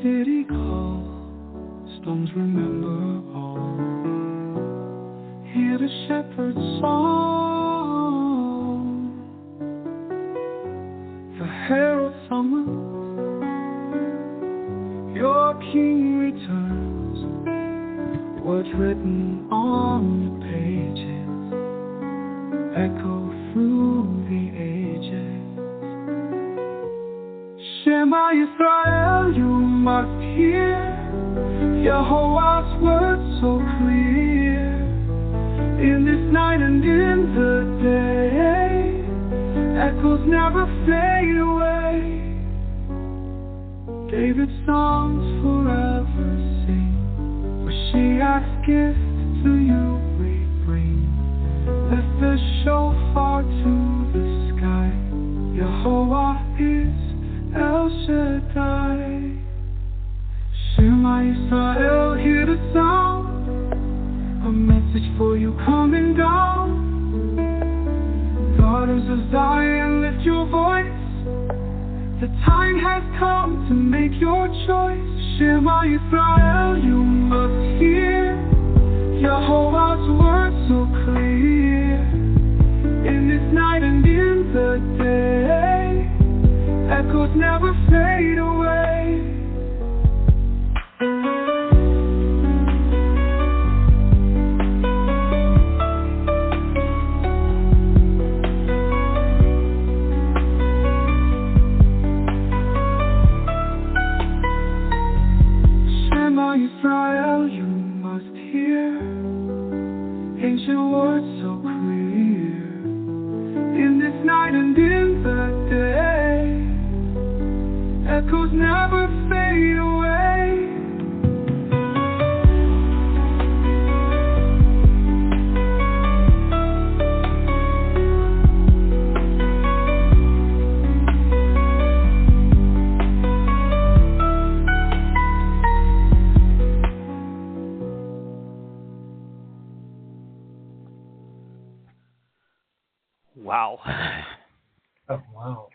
city calls, stones remember all. Hear the shepherd's song, the herald summons, your king returns. Words written on the pages echo through the ages. Shema Yisrael, you must hear Yahowah's words so clear. In this night and in the day, echoes never fade away. David's songs forever sing. Mashiach's gift to you we bring. Lift the shofar to the sky. Yahowah is El Shaddai. Shema Yisrael, hear the sound, a message for you coming down. Daughters of Zion, lift your voice. The time has come to make your choice. Shema Yisrael, you must hear Yahowah's words so clear. In this night and in the day, echoes never fade away. Shema Yisrael, you must hear ancient words so clear. In this night and in the day, echoes never fade away. Wow. Oh, wow.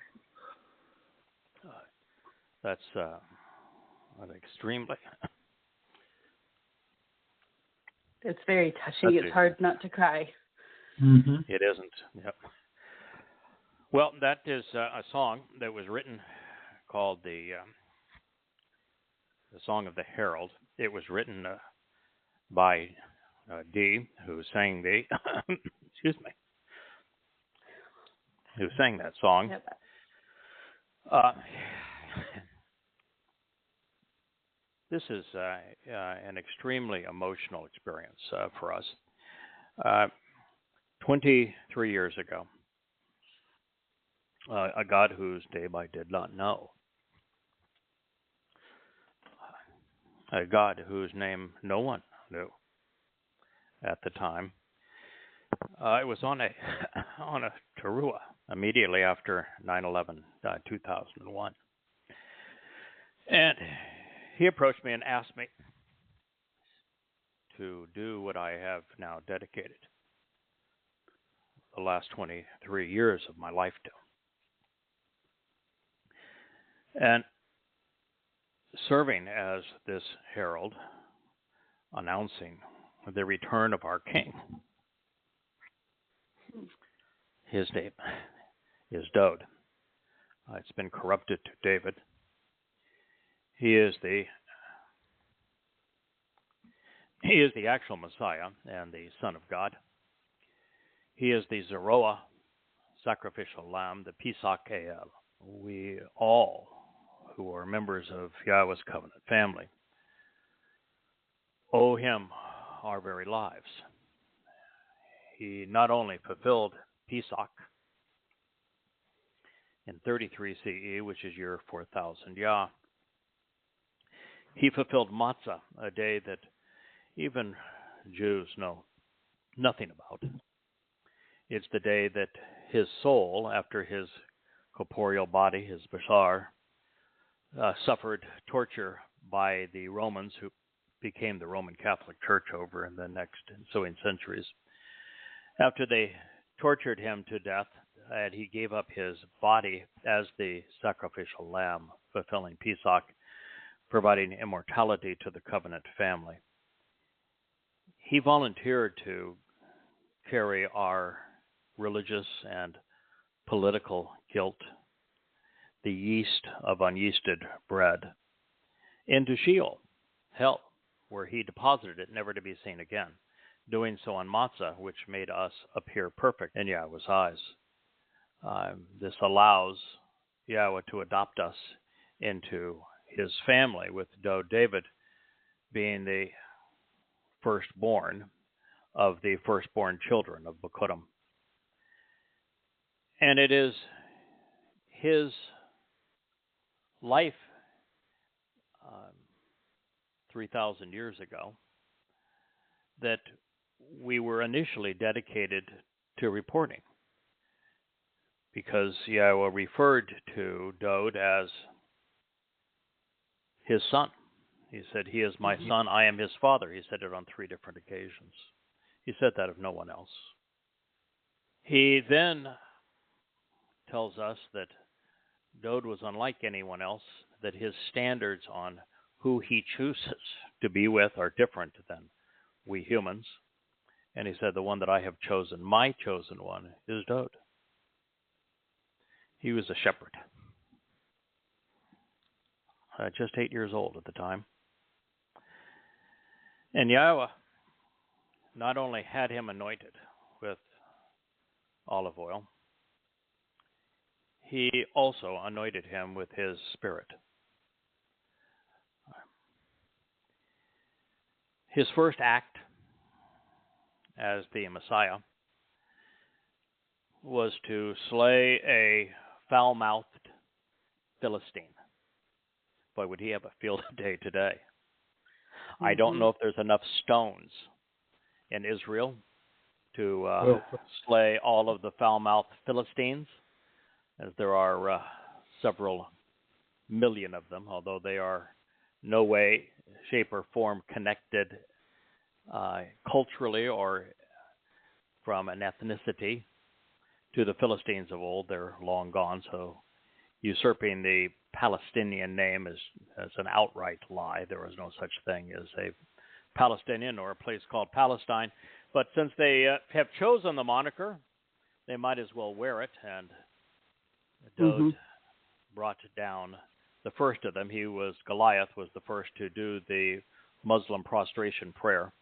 That's an extremely. It's very touching. It's hard not to cry. Mm-hmm. It isn't. Yep. Well, that is a song that was written called the Song of the Herald. It was written by Dee, who sang the excuse me, who sang that song. Yep. This is an extremely emotional experience for us. 23 years ago, a God whose name I did not know, a God whose name no one knew at the time. It was on a Towrah immediately after 9/11, 2001, and he approached me and asked me to do what I have now dedicated the last 23 years of my life to. And serving as this herald, announcing the return of our King. His name is Dowd. It's been corrupted to David. He is the actual Messiah and the Son of God. He is the Zeroah, sacrificial lamb, the Pesach El. We all who are members of Yahweh's covenant family owe him our very lives. He not only fulfilled Pesach in 33 CE, which is year 4000 Yah, he fulfilled Matsah, a day that even Jews know nothing about. It's the day that his soul, after his corporeal body, his Bashar, suffered torture by the Romans, who became the Roman Catholic Church over in the next ensuing centuries. After they tortured him to death, and he gave up his body as the sacrificial lamb, fulfilling Pesach providing immortality to the covenant family. He volunteered to carry our religious and political guilt, the yeast of unyeasted bread, into Sheol, hell, where he deposited it, never to be seen again, doing so on Matsah, which made us appear perfect in Yahweh's eyes. This allows Yahweh to adopt us into his family, with Dowd David being the firstborn of the firstborn children of Bekudim. And it is his life 3,000 years ago that we were initially dedicated to reporting, because Yahweh referred to Dowd as his son. He said, "He is my son, I am his father." He said it on 3 different occasions. He said that of no one else. He then tells us that Dowd was unlike anyone else, that his standards on who he chooses to be with are different than we humans. And he said, "The one that I have chosen, my chosen one, is Dowd." He was a shepherd, just 8 years old at the time. And Yahweh not only had him anointed with olive oil, he also anointed him with his spirit. His first act as the Messiah was to slay a foul-mouthed Philistine. Boy, would he have a field day today. I don't know if there's enough stones in Israel to slay all of the foul-mouthed Philistines, as there are several million of them, although they are no way, shape, or form connected culturally or from an ethnicity to the Philistines of old. They're long gone, so usurping the Palestinian name is an outright lie. There was no such thing as a Palestinian or a place called Palestine. But since they have chosen the moniker, they might as well wear it. And Dowd brought down the first of them. Goliath was the first to do the Muslim prostration prayer,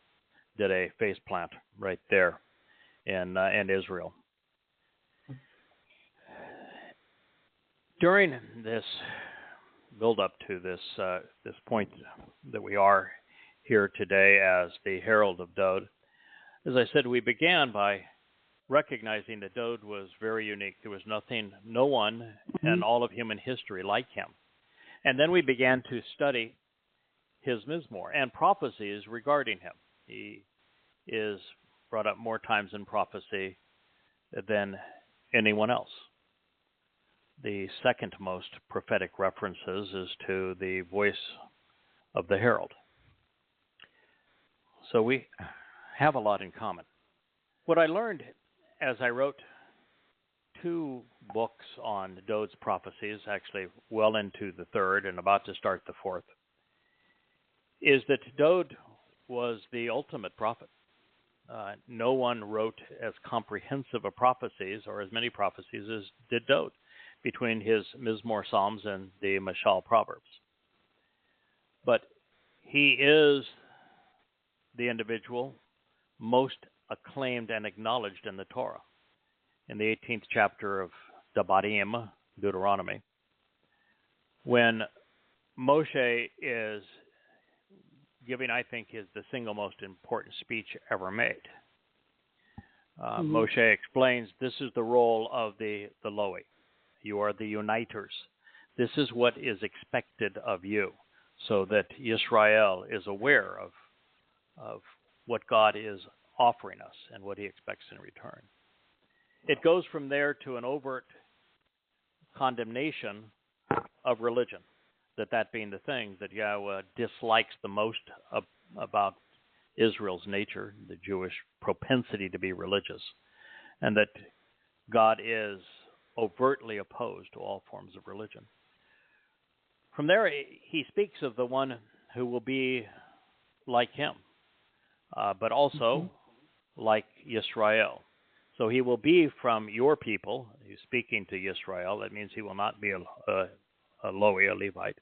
did a face plant right there in Israel. During this build-up to this point that we are here today as the Herald of Dowd, as I said, we began by recognizing that Dowd was very unique. There was no one in all of human history like him. And then we began to study his Mizmor and prophecies regarding him. He is brought up more times in prophecy than anyone else. The second most prophetic references is to the voice of the herald. So we have a lot in common. What I learned as I wrote 2 books on Dowd's prophecies, actually well into the 3rd and about to start the 4th, is that Dowd was the ultimate prophet. No one wrote as comprehensive a prophecies or as many prophecies as did Dowd, between his Mizmor Psalms and the Mashal Proverbs. But he is the individual most acclaimed and acknowledged in the Torah. In the 18th chapter of Devarim, Deuteronomy, when Moshe is giving, I think, is the single most important speech ever made. Moshe explains this is the role of the Loi. You are the uniters. This is what is expected of you, so that Israel is aware of what God is offering us and what he expects in return. It goes from there to an overt condemnation of religion, that being the thing that Yahweh dislikes the most about Israel's nature, the Jewish propensity to be religious, and that God is overtly opposed to all forms of religion. From there, he speaks of the one who will be like him, but also like Israel. So he will be from your people. He's speaking to Israel. That means he will not be a Lowy, a Levite,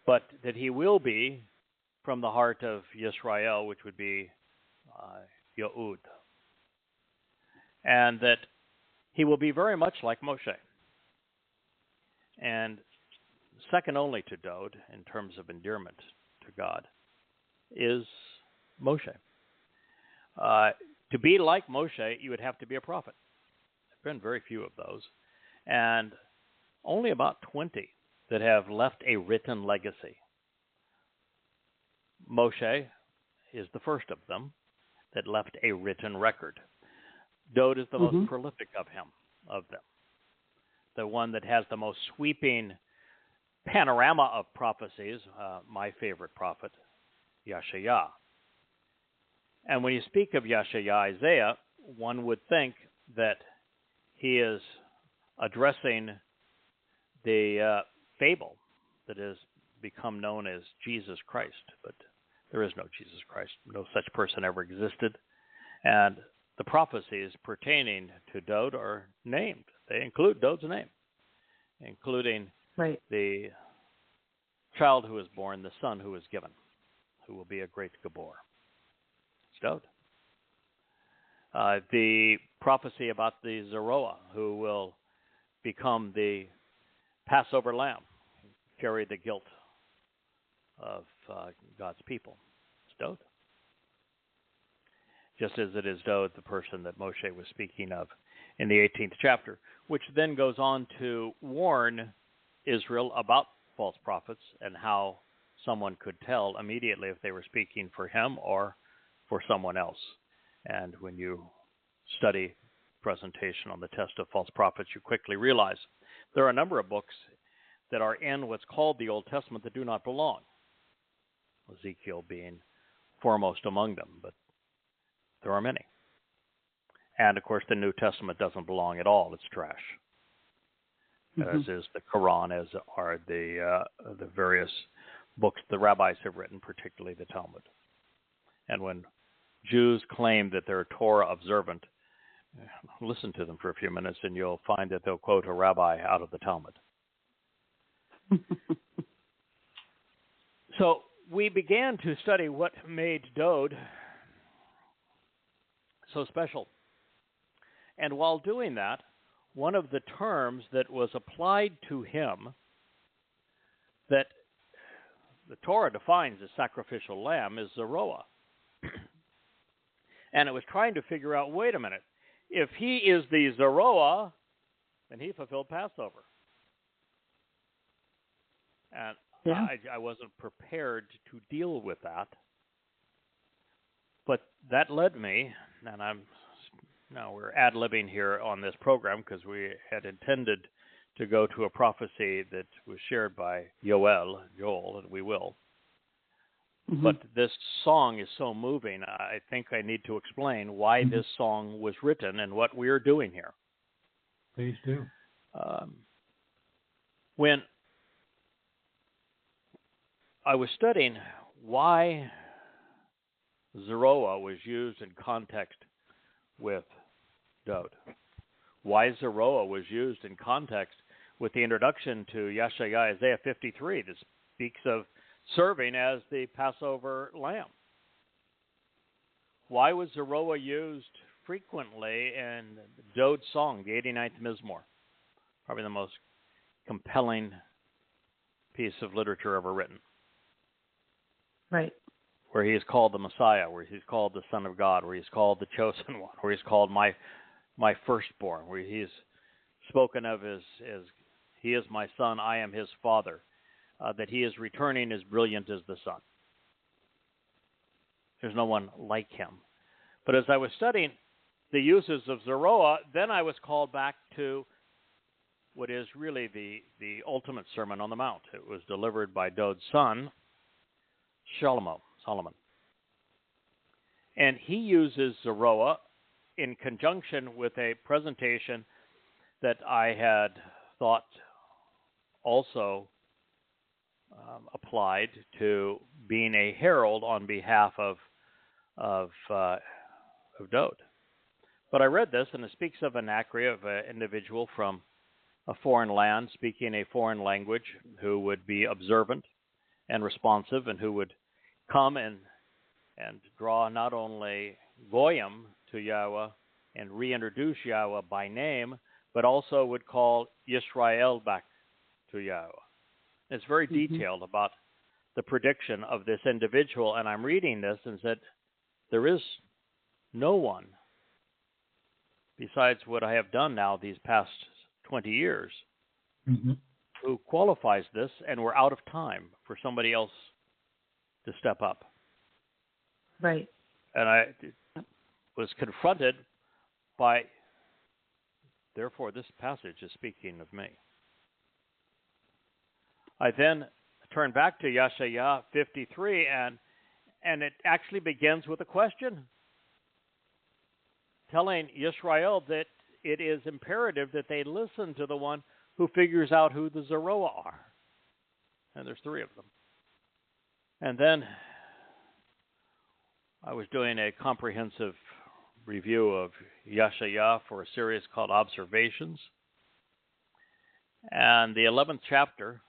but that he will be from the heart of Israel, which would be Yow'el, and that he will be very much like Moshe. And second only to Dowd in terms of endearment to God is Moshe. To be like Moshe, you would have to be a prophet. There have been very few of those, and only about 20 that have left a written legacy. Moshe is the first of them that left a written record. Dowd is the most prolific of them, the one that has the most sweeping panorama of prophecies, my favorite prophet, Yahowah. And when you speak of Yahowah, Isaiah, one would think that he is addressing the fable that has become known as Jesus Christ, but there is no Jesus Christ. No such person ever existed. And the prophecies pertaining to Dowd are named. They include Dowd's name, including the child who is born, the son who is given, who will be a great Gabor. It's Dowd. The prophecy about the Zerah, who will become the Passover lamb, carry the guilt of God's people. It's Dowd. Just as it is Dowd, the person that Moshe was speaking of in the 18th chapter, which then goes on to warn Israel about false prophets and how someone could tell immediately if they were speaking for him or for someone else. And when you study presentation on the test of false prophets, you quickly realize there are a number of books that are in what's called the Old Testament that do not belong, Ezekiel being foremost among them, but there are many. And, of course, the New Testament doesn't belong at all. It's trash, as is the Quran, as are the various books the rabbis have written, particularly the Talmud. And when Jews claim that they're Torah observant, listen to them for a few minutes and you'll find that they'll quote a rabbi out of the Talmud. So we began to study what made Dowd so special. And while doing that, one of the terms that was applied to him that the Torah defines as sacrificial lamb is Zerah. And it was trying to figure out, wait a minute, if he is the Zerah, then he fulfilled Passover. And I wasn't prepared to deal with that. But that led me, and we're ad-libbing here on this program because we had intended to go to a prophecy that was shared by Yow'el, and we will. But this song is so moving, I think I need to explain why this song was written and what we're doing here. Please do. When I was studying why Zerah was used in context with Dowd, why Zerah was used in context with the introduction to Yahowah, Isaiah 53, that speaks of serving as the Passover lamb. Why was Zerah used frequently in Dowd's song, the 89th Mizmor? Probably the most compelling piece of literature ever written. Right. Where he is called the Messiah, where he's called the Son of God, where he's called the Chosen One, where he's called my firstborn, where he's spoken of as he is my son, I am his father, that he is returning as brilliant as the sun. There's no one like him. But as I was studying the uses of Zerah, then I was called back to what is really the ultimate Sermon on the Mount. It was delivered by Dowd's son, Solomon. And he uses Zerah in conjunction with a presentation that I had thought also applied to being a herald on behalf of Dowd. But I read this, and it speaks of an anachree of an individual from a foreign land speaking a foreign language who would be observant and responsive, and who would come and draw not only Goyim to Yahowah and reintroduce Yahowah by name, but also would call Israel back to Yahowah. It's very detailed about the prediction of this individual, and I'm reading this and said, there is no one besides what I have done now these past 20 years who qualifies this, and we're out of time for somebody else to step up. Right. And I was confronted by, therefore, this passage is speaking of me. I then turn back to Yeshaya 53, and it actually begins with a question, telling Israel that it is imperative that they listen to the one who figures out who the Zerah are. And there's 3 of them. And then I was doing a comprehensive review of Yeshaya for a series called Observations. And the 11th chapter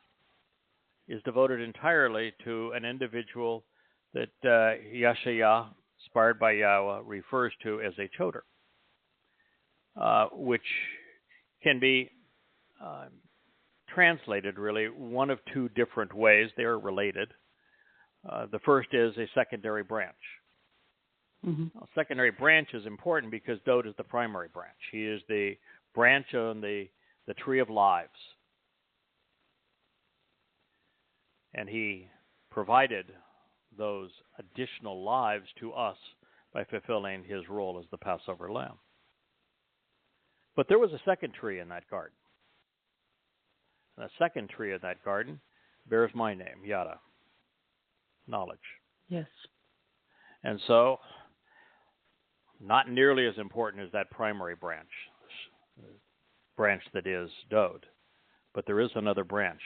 is devoted entirely to an individual that Yeshaya, inspired by Yahowah, refers to as a choder, which can be translated really one of 2 different ways. They are related. The first is a secondary branch. Now, secondary branch is important because Dowd is the primary branch. He is the branch on the tree of lives. And he provided those additional lives to us by fulfilling his role as the Passover lamb. But there was a second tree in that garden. And the second tree in that garden bears my name, Yada, knowledge. Yes. And so, not nearly as important as that primary branch that is Dowd. But there is another branch,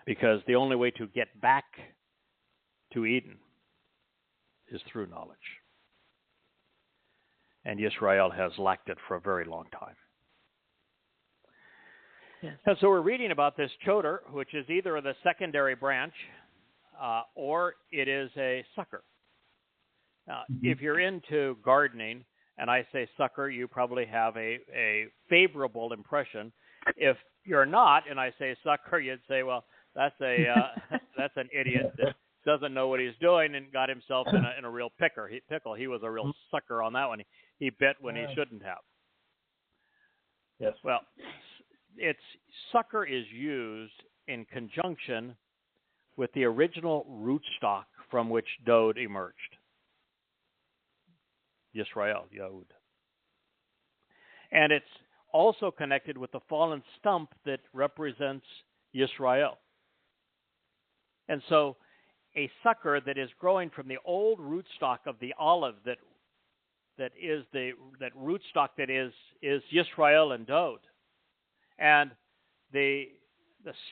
because the only way to get back to Eden is through knowledge. And Israel has lacked it for a very long time. Yes. And so we're reading about this choder, which is either the secondary branch or it is a sucker. Now, if you're into gardening and I say sucker, you probably have a favorable impression. If you're not and I say sucker, you'd say, well, that's an idiot that doesn't know what he's doing and got himself in a real pickle. He was a real sucker on that one. He bit when he shouldn't have. Yes. Well, sucker is used in conjunction with the original rootstock from which Dowd emerged. Yisrael, Yahud. And it's also connected with the fallen stump that represents Yisrael. And so a sucker that is growing from the old rootstock of the olive that rootstock that is Yisrael and Dowd. And the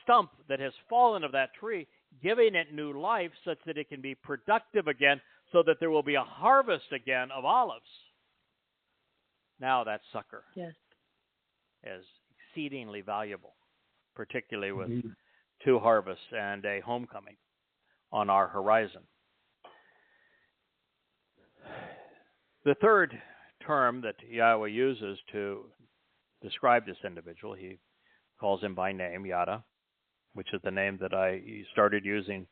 stump that has fallen of that tree, giving it new life such that it can be productive again, so that there will be a harvest again of olives. Now that sucker is exceedingly valuable, particularly with 2 harvests and a homecoming on our horizon. The third term that Yahowah uses to describe this individual, he calls him by name, Yada, which is the name that I started using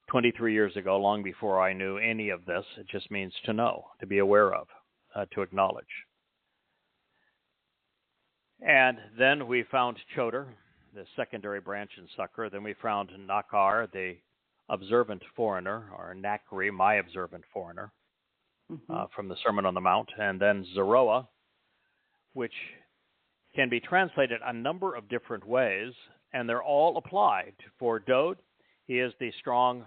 23 years ago, long before I knew any of this. It just means to know, to be aware of, to acknowledge. And then we found choder, the secondary branch and sucker. Then we found Nakar, the observant foreigner, or Nakri, my observant foreigner, from the Sermon on the Mount. And then Zerah, which can be translated a number of different ways, and they're all applied. For Dowd, he is the strong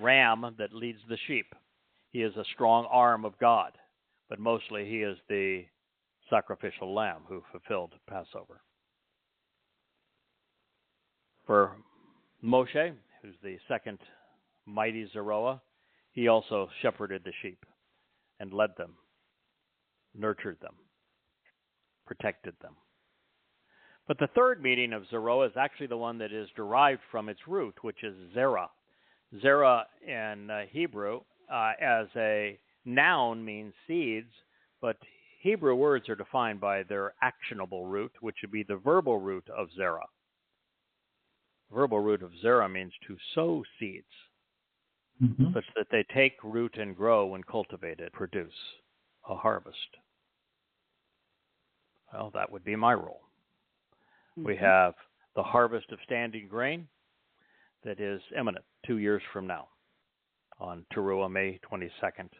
ram that leads the sheep. He is a strong arm of God, but mostly he is the sacrificial lamb who fulfilled Passover. For Moshe, who's the second mighty Zeroah, he also shepherded the sheep and led them, nurtured them, protected them. But the third meaning of Zeroah is actually the one that is derived from its root, which is zerah. Zerah in Hebrew as a noun means seeds, but Hebrew words are defined by their actionable root, which would be the verbal root of zerah. Verbal root of zerah means to sow seeds, such that they take root and grow when cultivated, produce a harvest. Well, that would be my role. We have the harvest of standing grain that is imminent 2 years from now on Towrah, May 22nd,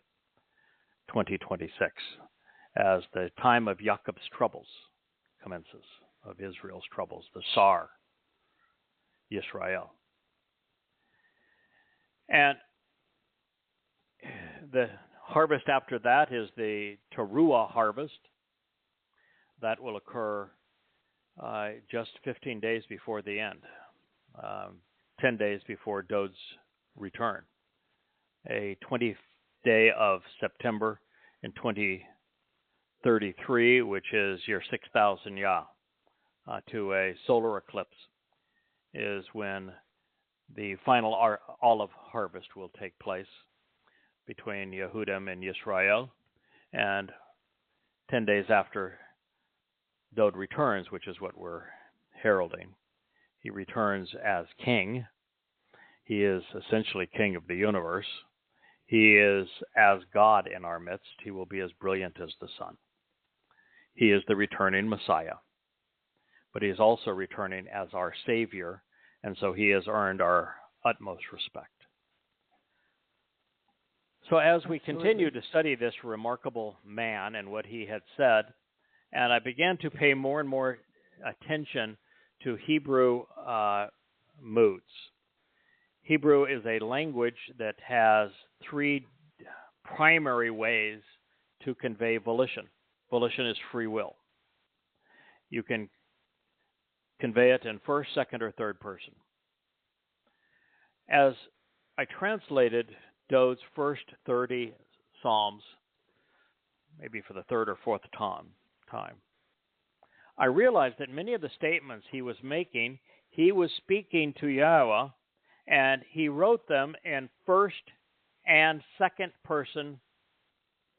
2026, as the time of Yaakov's troubles commences, of Israel's troubles, the Sar, Yisrael. And the harvest after that is the Towrah harvest. That will occur just 15 days before the end, 10 days before Dowd's return, a 20th day of September in 2033, which is your 6,000 Yah, to a solar eclipse, is when the final olive harvest will take place between Yehudim and Yisrael, and 10 days after Dowd returns, which is what we're heralding. He returns as king. He is essentially king of the universe. He is as God in our midst. He will be as brilliant as the sun. He is the returning Messiah, but he is also returning as our Savior, and so he has earned our utmost respect. So as we continue to study this remarkable man and what he had said, and I began to pay more and more attention to Hebrew moods. Hebrew is a language that has three primary ways to convey volition. Volition is free will. You can convey it in first, second, or third person. As I translated Dowd's first 30 Psalms, maybe for the third or fourth time, I realized that many of the statements he was making, he was speaking to Yahowah, and he wrote them in first and second person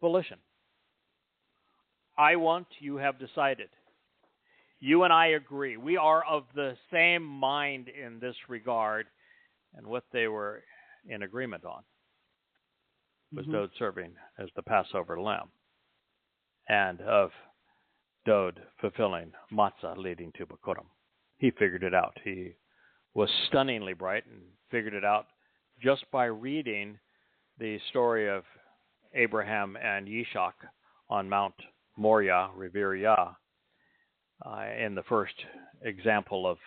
volition. I want, you have decided. You and I agree. We are of the same mind in this regard, and what they were in agreement on was Dowd serving as the Passover lamb, and of Dowd fulfilling Matsah leading to Bikurim. He figured it out. He was stunningly bright and figured it out just by reading the story of Abraham and Yishak on Mount Moriah, Revere Yah, in the first example of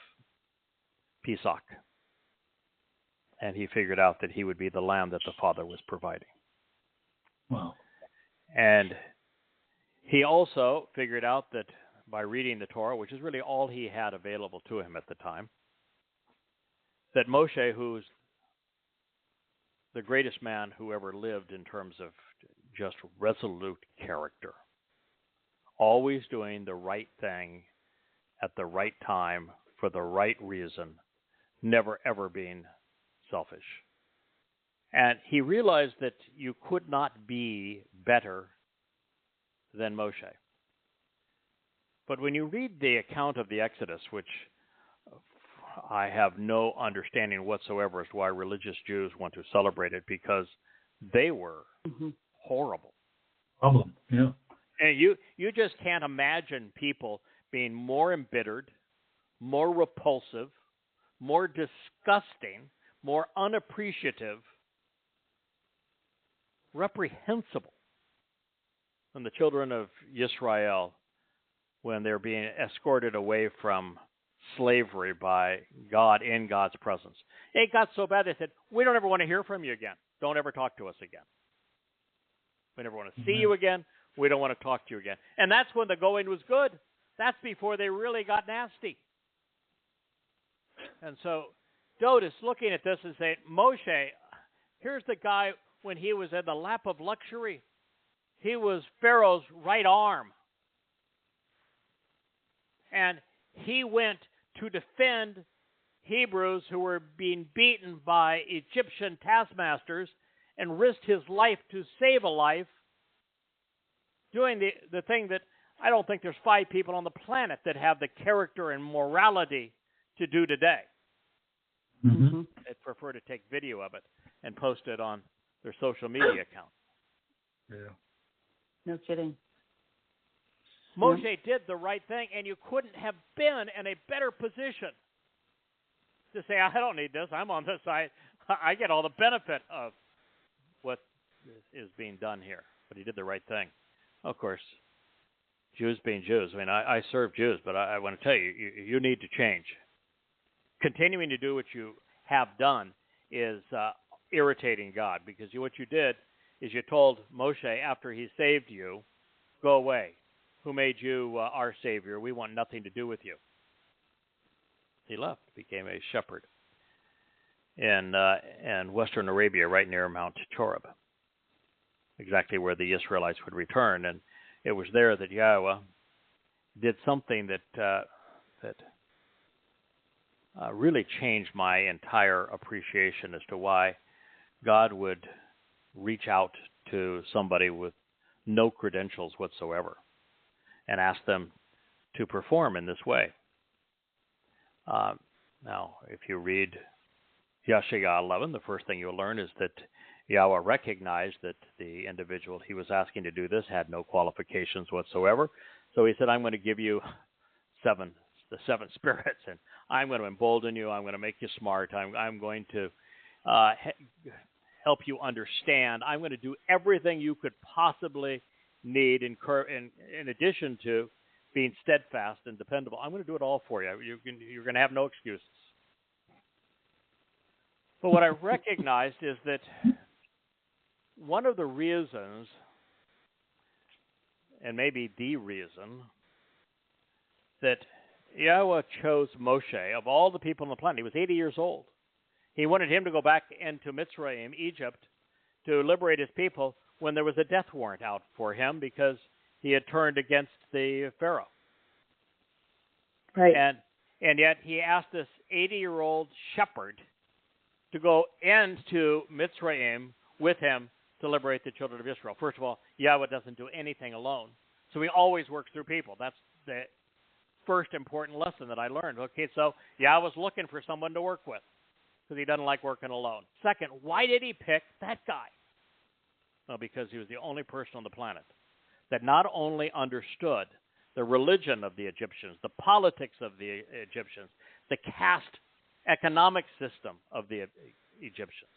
Pesach. And he figured out that he would be the lamb that the Father was providing. Wow. And he also figured out that by reading the Torah, which is really all he had available to him at the time, that Moshe, who's the greatest man who ever lived in terms of just resolute character, always doing the right thing at the right time for the right reason, never ever being selfish. And he realized that you could not be better than Moshe. But when you read the account of the Exodus, which I have no understanding whatsoever as to why religious Jews want to celebrate it, because they were horrible. Problem, yeah. And you just can't imagine people being more embittered, more repulsive, more disgusting, more unappreciative, reprehensible than the children of Israel when they're being escorted away from slavery by God in God's presence. It got so bad they said, we don't ever want to hear from you again. Don't ever talk to us again. We never want to see you again. We don't want to talk to you again. And that's when the going was good. That's before they really got nasty. And so Dowd is looking at this and saying, Moshe, here's the guy when he was in the lap of luxury. He was Pharaoh's right arm. And he went to defend Hebrews who were being beaten by Egyptian taskmasters and risked his life to save a life, doing the thing that I don't think there's 5 people on the planet that have the character and morality to do today. Mm-hmm. They'd prefer to take video of it and post it on their social media account. Yeah. No kidding. Moshe did the right thing, and you couldn't have been in a better position to say, I don't need this. I'm on this side. I get all the benefit of what is being done here. But he did the right thing. Of course, Jews being Jews. I mean, I serve Jews, but I want to tell you, you need to change. Continuing to do what you have done is irritating God, because what you did is you told Moshe after he saved you, go away. Who made you our Savior? We want nothing to do with you. He left, became a shepherd in western Arabia, right near Mount Towrah, exactly where the Israelites would return. And it was there that Yahowah did something that really changed my entire appreciation as to why God would reach out to somebody with no credentials whatsoever and ask them to perform in this way. Now, if you read Yahshua 11, the first thing you'll learn is that Yahowah recognized that the individual he was asking to do this had no qualifications whatsoever. So he said, I'm going to give you the 7 spirits, and I'm going to embolden you. I'm going to make you smart. I'm going to help you understand. I'm going to do everything you could possibly need in addition to being steadfast and dependable. I'm going to do it all for you. You're going to have no excuses. But what I recognized is that one of the reasons, and maybe the reason, that Yahowah chose Moshe, of all the people on the planet, he was 80 years old. He wanted him to go back into Mitzrayim, Egypt, to liberate his people when there was a death warrant out for him because he had turned against the Pharaoh. Right. And yet he asked this 80-year-old shepherd to go into Mitzrayim with him to liberate the children of Israel. First of all, Yahowah doesn't do anything alone. So he always works through people. That's the first important lesson that I learned. Okay, so Yahowah's looking for someone to work with because he doesn't like working alone. Second, why did he pick that guy? Well, because he was the only person on the planet that not only understood the religion of the Egyptians, the politics of the Egyptians, the caste economic system of the Egyptians.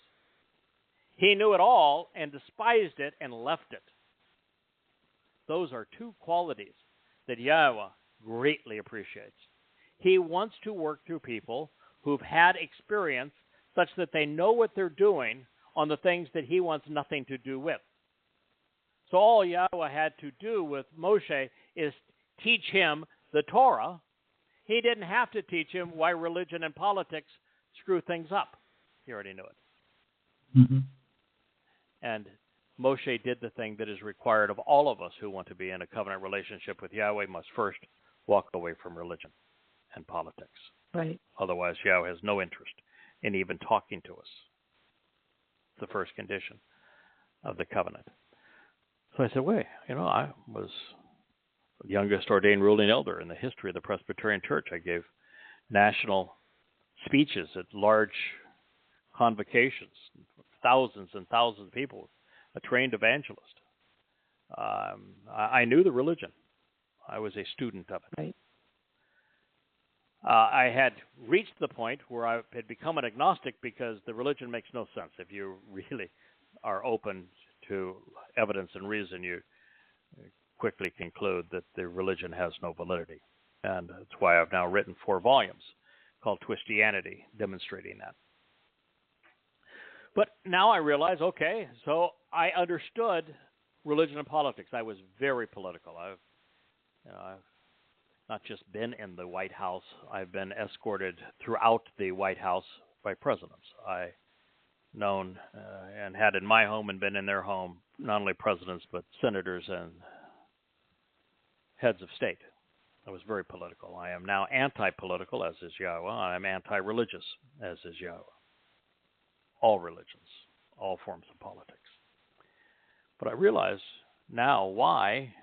He knew it all and despised it and left it. Those are 2 qualities that Yahowah greatly appreciates. He wants to work through people who've had experience such that they know what they're doing on the things that he wants nothing to do with. So all Yahowah had to do with Moshe is teach him the Torah. He didn't have to teach him why religion and politics screw things up. He already knew it. Mm-hmm. And Moshe did the thing that is required of all of us who want to be in a covenant relationship with Yahowah, must first walk away from religion and politics. Right. Otherwise, Yahowah has no interest in even talking to us. It's the first condition of the covenant. So I said, wait, I was the youngest ordained ruling elder in the history of the Presbyterian Church. I gave national speeches at large convocations, thousands and thousands of people, a trained evangelist. I knew the religion. I was a student of it. Right. I had reached the point where I had become an agnostic because the religion makes no sense. If you really are open to evidence and reason, you quickly conclude that the religion has no validity. And that's why I've now written 4 volumes called Christianity, demonstrating that. But now I realize, okay, so I understood religion and politics. I was very political. I've not just been in the White House. I've been escorted throughout the White House by presidents. I known and had in my home and been in their home not only presidents but senators and heads of state. I was very political. I am now anti-political, as is Yahowah. I am anti-religious, as is Yahowah. All religions, all forms of politics. But I realize now why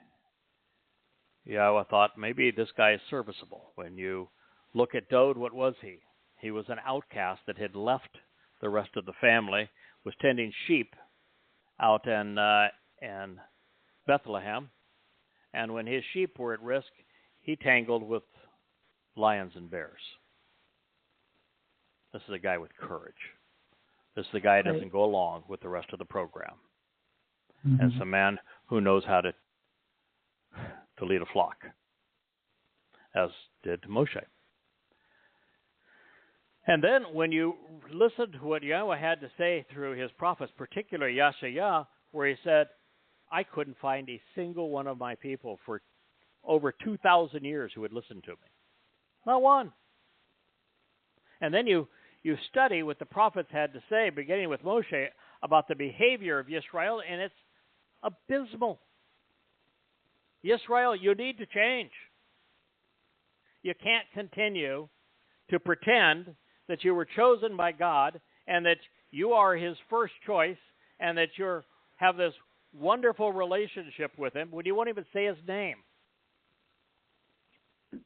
Yahowah thought maybe this guy is serviceable. When you look at Dowd, what was he? He was an outcast that had left the rest of the family, was tending sheep out in Bethlehem, and when his sheep were at risk, he tangled with lions and bears. This is a guy with courage. This is the guy who doesn't go along with the rest of the program. Mm-hmm. And it's a man who knows how to lead a flock, as did Moshe. And then when you listen to what Yahowah had to say through his prophets, particularly Yahshua, where he said, I couldn't find a single one of my people for over 2,000 years who would listen to me. Not one. And then you study what the prophets had to say, beginning with Moshe, about the behavior of Israel, and it's abysmal. Israel, you need to change. You can't continue to pretend that you were chosen by God and that you are his first choice and that you have this wonderful relationship with him when you won't even say his name.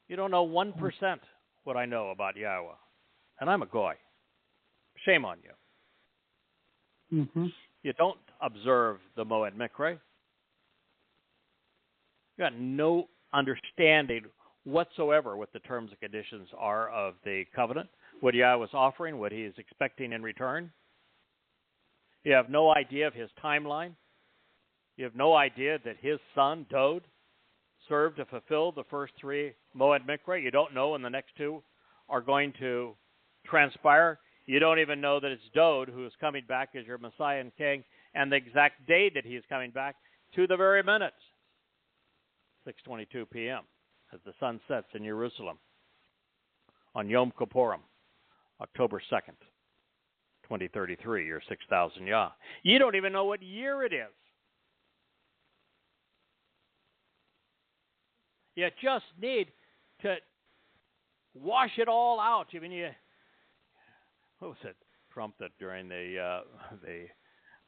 You don't know 1% what I know about Yahowah. And I'm a goy. Shame on you. Mm-hmm. You don't observe the Moed Mikre. You got no understanding whatsoever what the terms and conditions are of the covenant, what Yahowah is offering, what he is expecting in return. You have no idea of his timeline. You have no idea that his son, Dowd, served to fulfill the first 3 Moed Mikre. You don't know when the next 2 are going to transpire. You don't even know that it's Dowd who is coming back as your Messiah and King, and the exact day that he is coming back to the very minute, 6:22 p.m., as the sun sets in Jerusalem on Yom Kippurim, October 2nd, 2033, or 6,000 Yah. You don't even know what year it is. You just need to wash it all out. I mean, what was it? Trump that during the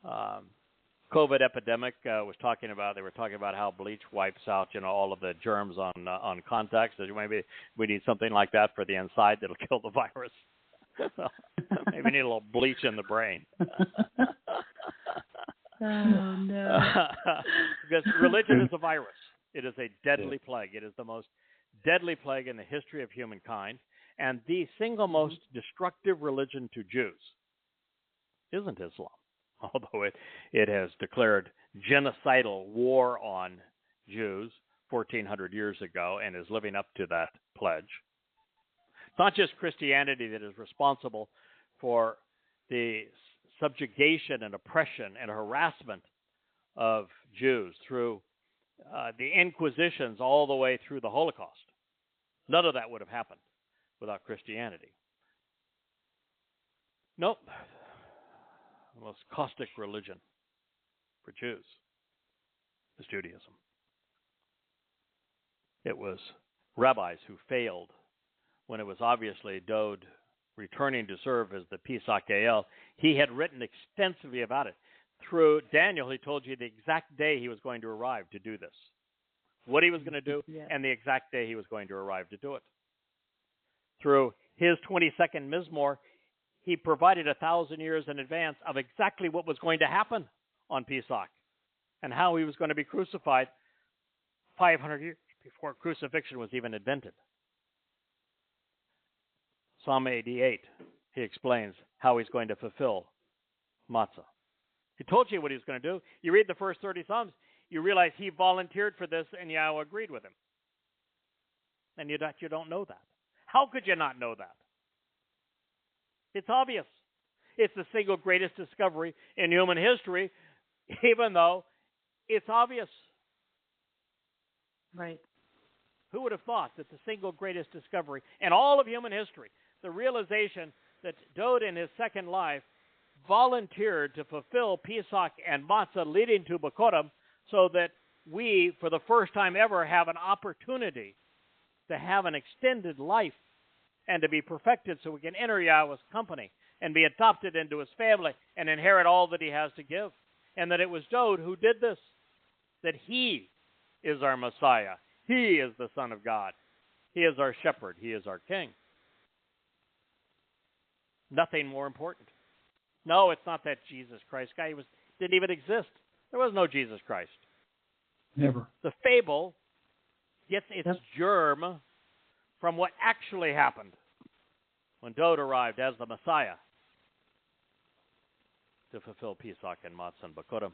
COVID epidemic was talking about. They were talking about how bleach wipes out, all of the germs on contacts. So maybe we need something like that for the inside that'll kill the virus. Maybe we need a little bleach in the brain. Oh no! Because religion is a virus. It is a deadly plague. It is the most deadly plague in the history of humankind, and the single most destructive religion to Jews isn't Islam, although it has declared genocidal war on Jews 1,400 years ago and is living up to that pledge. It's not just Christianity that is responsible for the subjugation and oppression and harassment of Jews through the Inquisitions all the way through the Holocaust. None of that would have happened without Christianity. Nope. The most caustic religion for Jews is Judaism. It was rabbis who failed when it was obviously Dowd returning to serve as the Pesach Yow'el. He had written extensively about it. Through Daniel, he told you the exact day he was going to arrive to do this, what he was going to do, and the exact day he was going to arrive to do it. Through his 22nd Mizmor, he provided 1,000 years in advance of exactly what was going to happen on Pesach and how he was going to be crucified 500 years before crucifixion was even invented. Psalm 88, he explains how he's going to fulfill Matsah. He told you what he was going to do. You read the first 30 Psalms, you realize he volunteered for this and Yahowah agreed with him. And you don't know that. How could you not know that? It's obvious. It's the single greatest discovery in human history, even though it's obvious. Right. Who would have thought that the single greatest discovery in all of human history, the realization that Dowd in his second life volunteered to fulfill Pesach and Matsah leading to Bikurim so that we, for the first time ever, have an opportunity to have an extended life and to be perfected so we can enter Yahweh's company and be adopted into his family and inherit all that he has to give. And that it was Dowd who did this, that he is our Messiah. He is the Son of God. He is our shepherd. He is our king. Nothing more important. No, it's not that Jesus Christ guy. He didn't even exist. There was no Jesus Christ. Never. The fable gets its germ from what actually happened when Dowd arrived as the Messiah to fulfill Pesach and Matsah and Bikurim.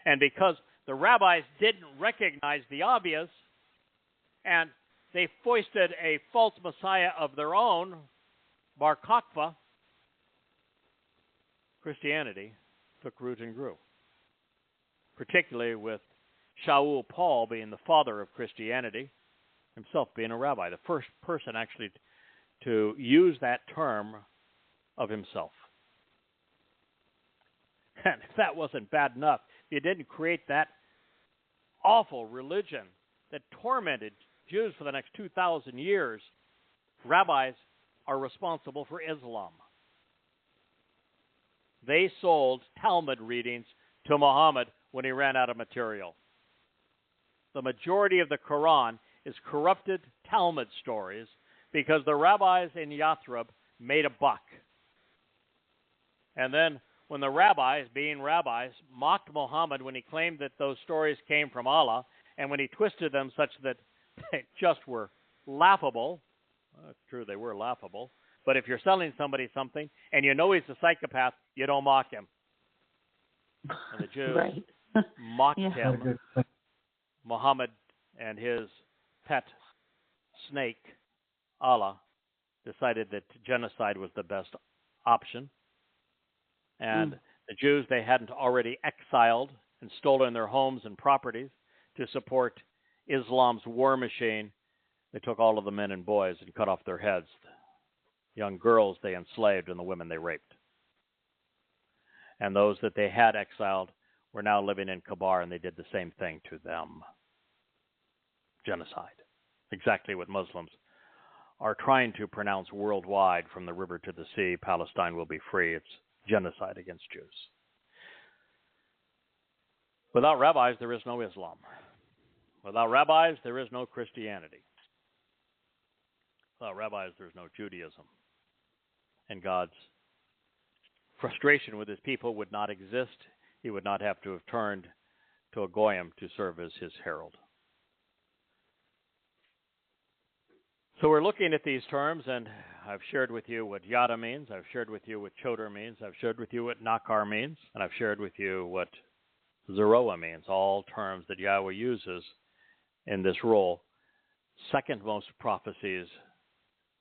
And because the rabbis didn't recognize the obvious, and they foisted a false Messiah of their own, Bar Kokhba, Christianity took root and grew, particularly with Shaul Paul being the father of Christianity, himself being a rabbi, the first person actually to use that term of himself. And if that wasn't bad enough, you didn't create that awful religion that tormented Jews for the next 2,000 years. Rabbis are responsible for Islam. They sold Talmud readings to Muhammad when he ran out of material. The majority of the Quran is corrupted Talmud stories because the rabbis in Yathrib made a buck. And then when the rabbis, being rabbis, mocked Muhammad when he claimed that those stories came from Allah, and when he twisted them such that they just were laughable, well, it's true they were laughable, but if you're selling somebody something and you know he's a psychopath, you don't mock him. And the Jews mocked him. Muhammad and his pet snake, Allah, decided that genocide was the best option. And the Jews they hadn't already exiled and stolen their homes and properties to support Islam's war machine. They took all of the men and boys and cut off their heads. The young girls they enslaved and the women they raped. And those that they had exiled were now living in Kabar, and they did the same thing to them. Genocide. Exactly what Muslims are trying to pronounce worldwide from the river to the sea. Palestine will be free. It's genocide against Jews. Without rabbis, there is no Islam. Without rabbis, there is no Christianity. Without rabbis, there is no Judaism. And God's frustration with his people would not exist. He would not have to have turned to a goyim to serve as his herald. So we're looking at these terms, and I've shared with you what yada means. I've shared with you what choder means. I've shared with you what nakar means. And I've shared with you what zeroah means, all terms that Yahweh uses in this role. Second most prophecies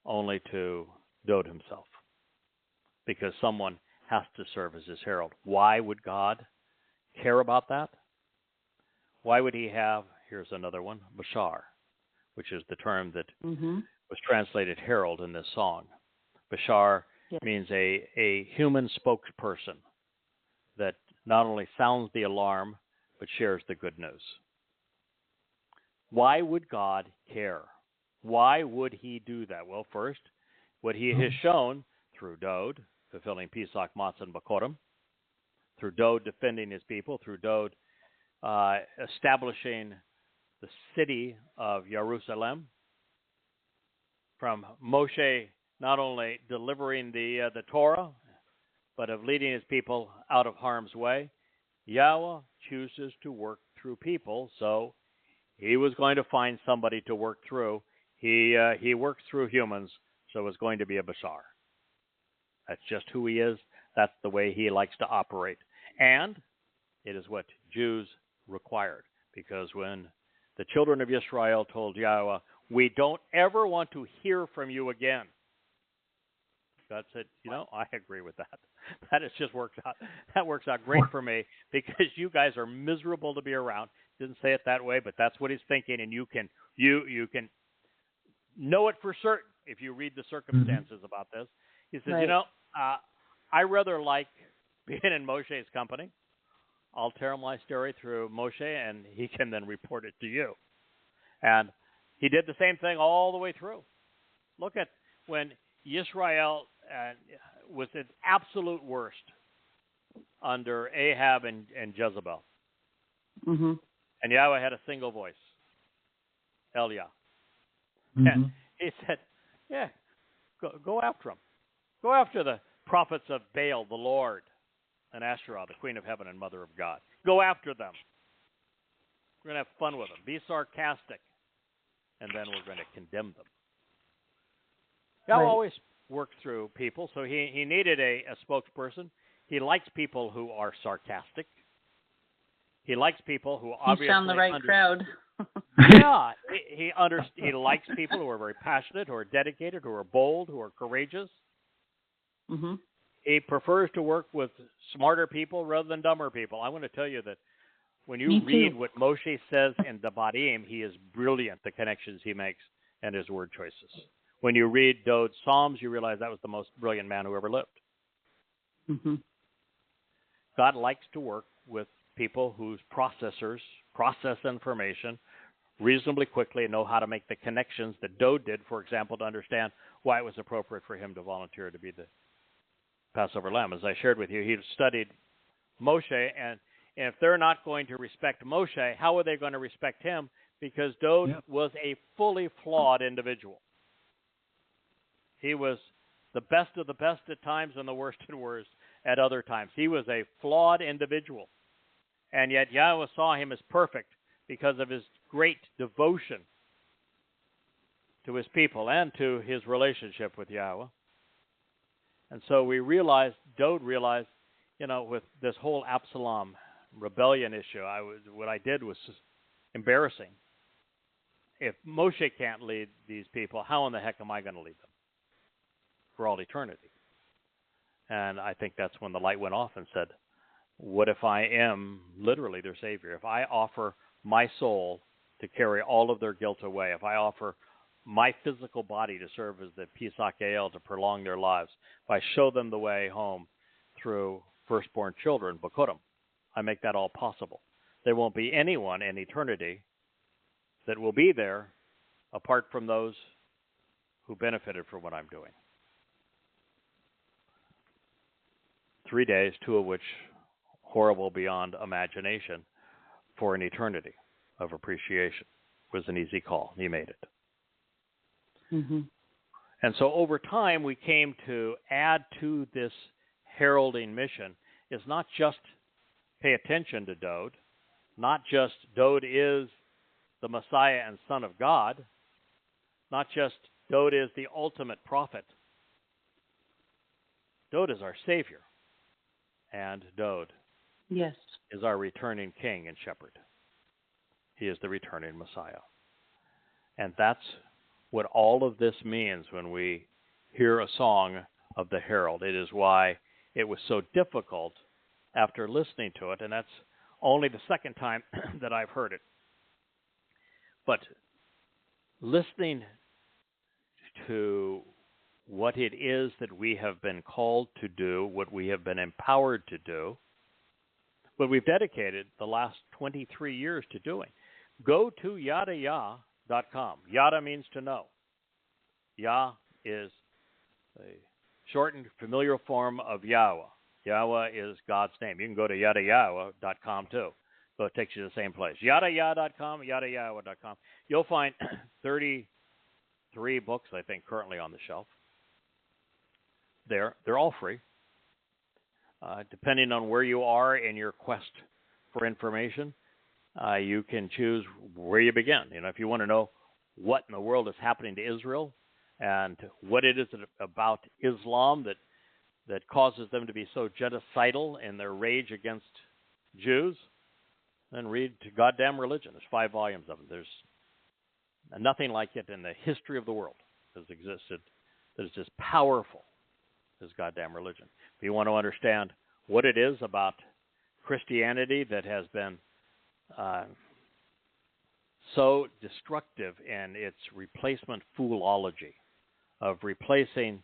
only to Dowd himself, because someone has to serve as his herald. Why would God care about that? Why would he have, here's another one, Bashar, which is the term that was translated herald in this song. Bashar means a human spokesperson that not only sounds the alarm, but shares the good news. Why would God care? Why would he do that? Well, first, what he has shown through Dowd, fulfilling Pesach, Matsah, and Bikurim, through Dowd defending his people, through Dowd establishing the city of Jerusalem, from Moshe not only delivering the Towrah, but of leading his people out of harm's way. Yahweh chooses to work through people, so he was going to find somebody to work through. He works through humans, so it's going to be a Bashar. That's just who he is. That's the way he likes to operate. And it is what Jews required, because when the children of Israel told Yahweh, we don't ever want to hear from you again, God said, I agree with that. That has just worked out. That works out great for me, because you guys are miserable to be around. Didn't say it that way, but that's what he's thinking, and you can know it for certain if you read the circumstances about this. He said, Right. I rather like being in Moshe's company. I'll tell my story through Moshe, and he can then report it to you. And he did the same thing all the way through. Look at when Israel was its absolute worst under Ahab and Jezebel. Mm-hmm. And Yahweh had a single voice, Elia. Mm-hmm. And he said, yeah, go after them. Go after the prophets of Baal, the Lord, and Asherah, the queen of heaven and mother of God. Go after them. We're going to have fun with them. Be sarcastic. And then we're going to condemn them. Yahweh always worked through people, so he needed a spokesperson. He likes people who are sarcastic. He likes people who obviously... He found the right crowd. Yeah. He likes people who are very passionate, who are dedicated, who are bold, who are courageous. Mm-hmm. He prefers to work with smarter people rather than dumber people. I want to tell you that when you read what Moshe says in Devarim, he is brilliant, the connections he makes and his word choices. When you read Dowd's Psalms, you realize that was the most brilliant man who ever lived. Mm-hmm. God likes to work with people whose processors process information reasonably quickly and know how to make the connections that Dowd did, for example, to understand why it was appropriate for him to volunteer to be the Passover lamb. As I shared with you, he studied Moshe, and if they're not going to respect Moshe, how are they going to respect him? Because Dowd was a fully flawed individual. He was the best of the best at times and the worst at worst at other times. He was a flawed individual. And yet Yahweh saw him as perfect because of his great devotion to his people and to his relationship with Yahweh. And so Dowd realized, with this whole Absalom rebellion issue, what I did was embarrassing. If Moshe can't lead these people, how in the heck am I going to lead them for all eternity? And I think that's when the light went off and said, what if I am literally their Savior? If I offer my soul to carry all of their guilt away, if I offer my physical body to serve as the Pesach El to prolong their lives, if I show them the way home through firstborn children, Bakurim, I make that all possible. There won't be anyone in eternity that will be there apart from those who benefited from what I'm doing. 3 days, 2 of which horrible beyond imagination, for an eternity of appreciation was an easy call. He made it. Mm-hmm. And so over time, we came to add to this heralding mission is not just pay attention to Dowd, not just Dowd is the Messiah and Son of God, not just Dowd is the ultimate prophet. Dowd is our Savior, and Dowd is our returning King and Shepherd. He is the returning Messiah. And that's what all of this means when we hear a song of the herald. It is why it was so difficult after listening to it, and that's only the second time that I've heard it. But listening to what it is that we have been called to do, what we have been empowered to do, what we've dedicated the last 23 years to doing. Go to Yahowah.com. Yada means to know. Yah is a shortened familiar form of Yahweh. Yahweh is God's name. You can go to Yahowah.com too. So it takes you to the same place. Yahowah.com, Yahowah.com. You'll find 33 books, I think, currently on the shelf. They're all free. Depending on where you are in your quest for information, you can choose where you begin. If you want to know what in the world is happening to Israel and what it is about Islam that causes them to be so genocidal in their rage against Jews, then read Goddamn Religion. There's 5 volumes of it. There's nothing like it in the history of the world has existed that is as powerful as Goddamn Religion. If you want to understand what it is about Christianity that has been so destructive in its replacement foolology of replacing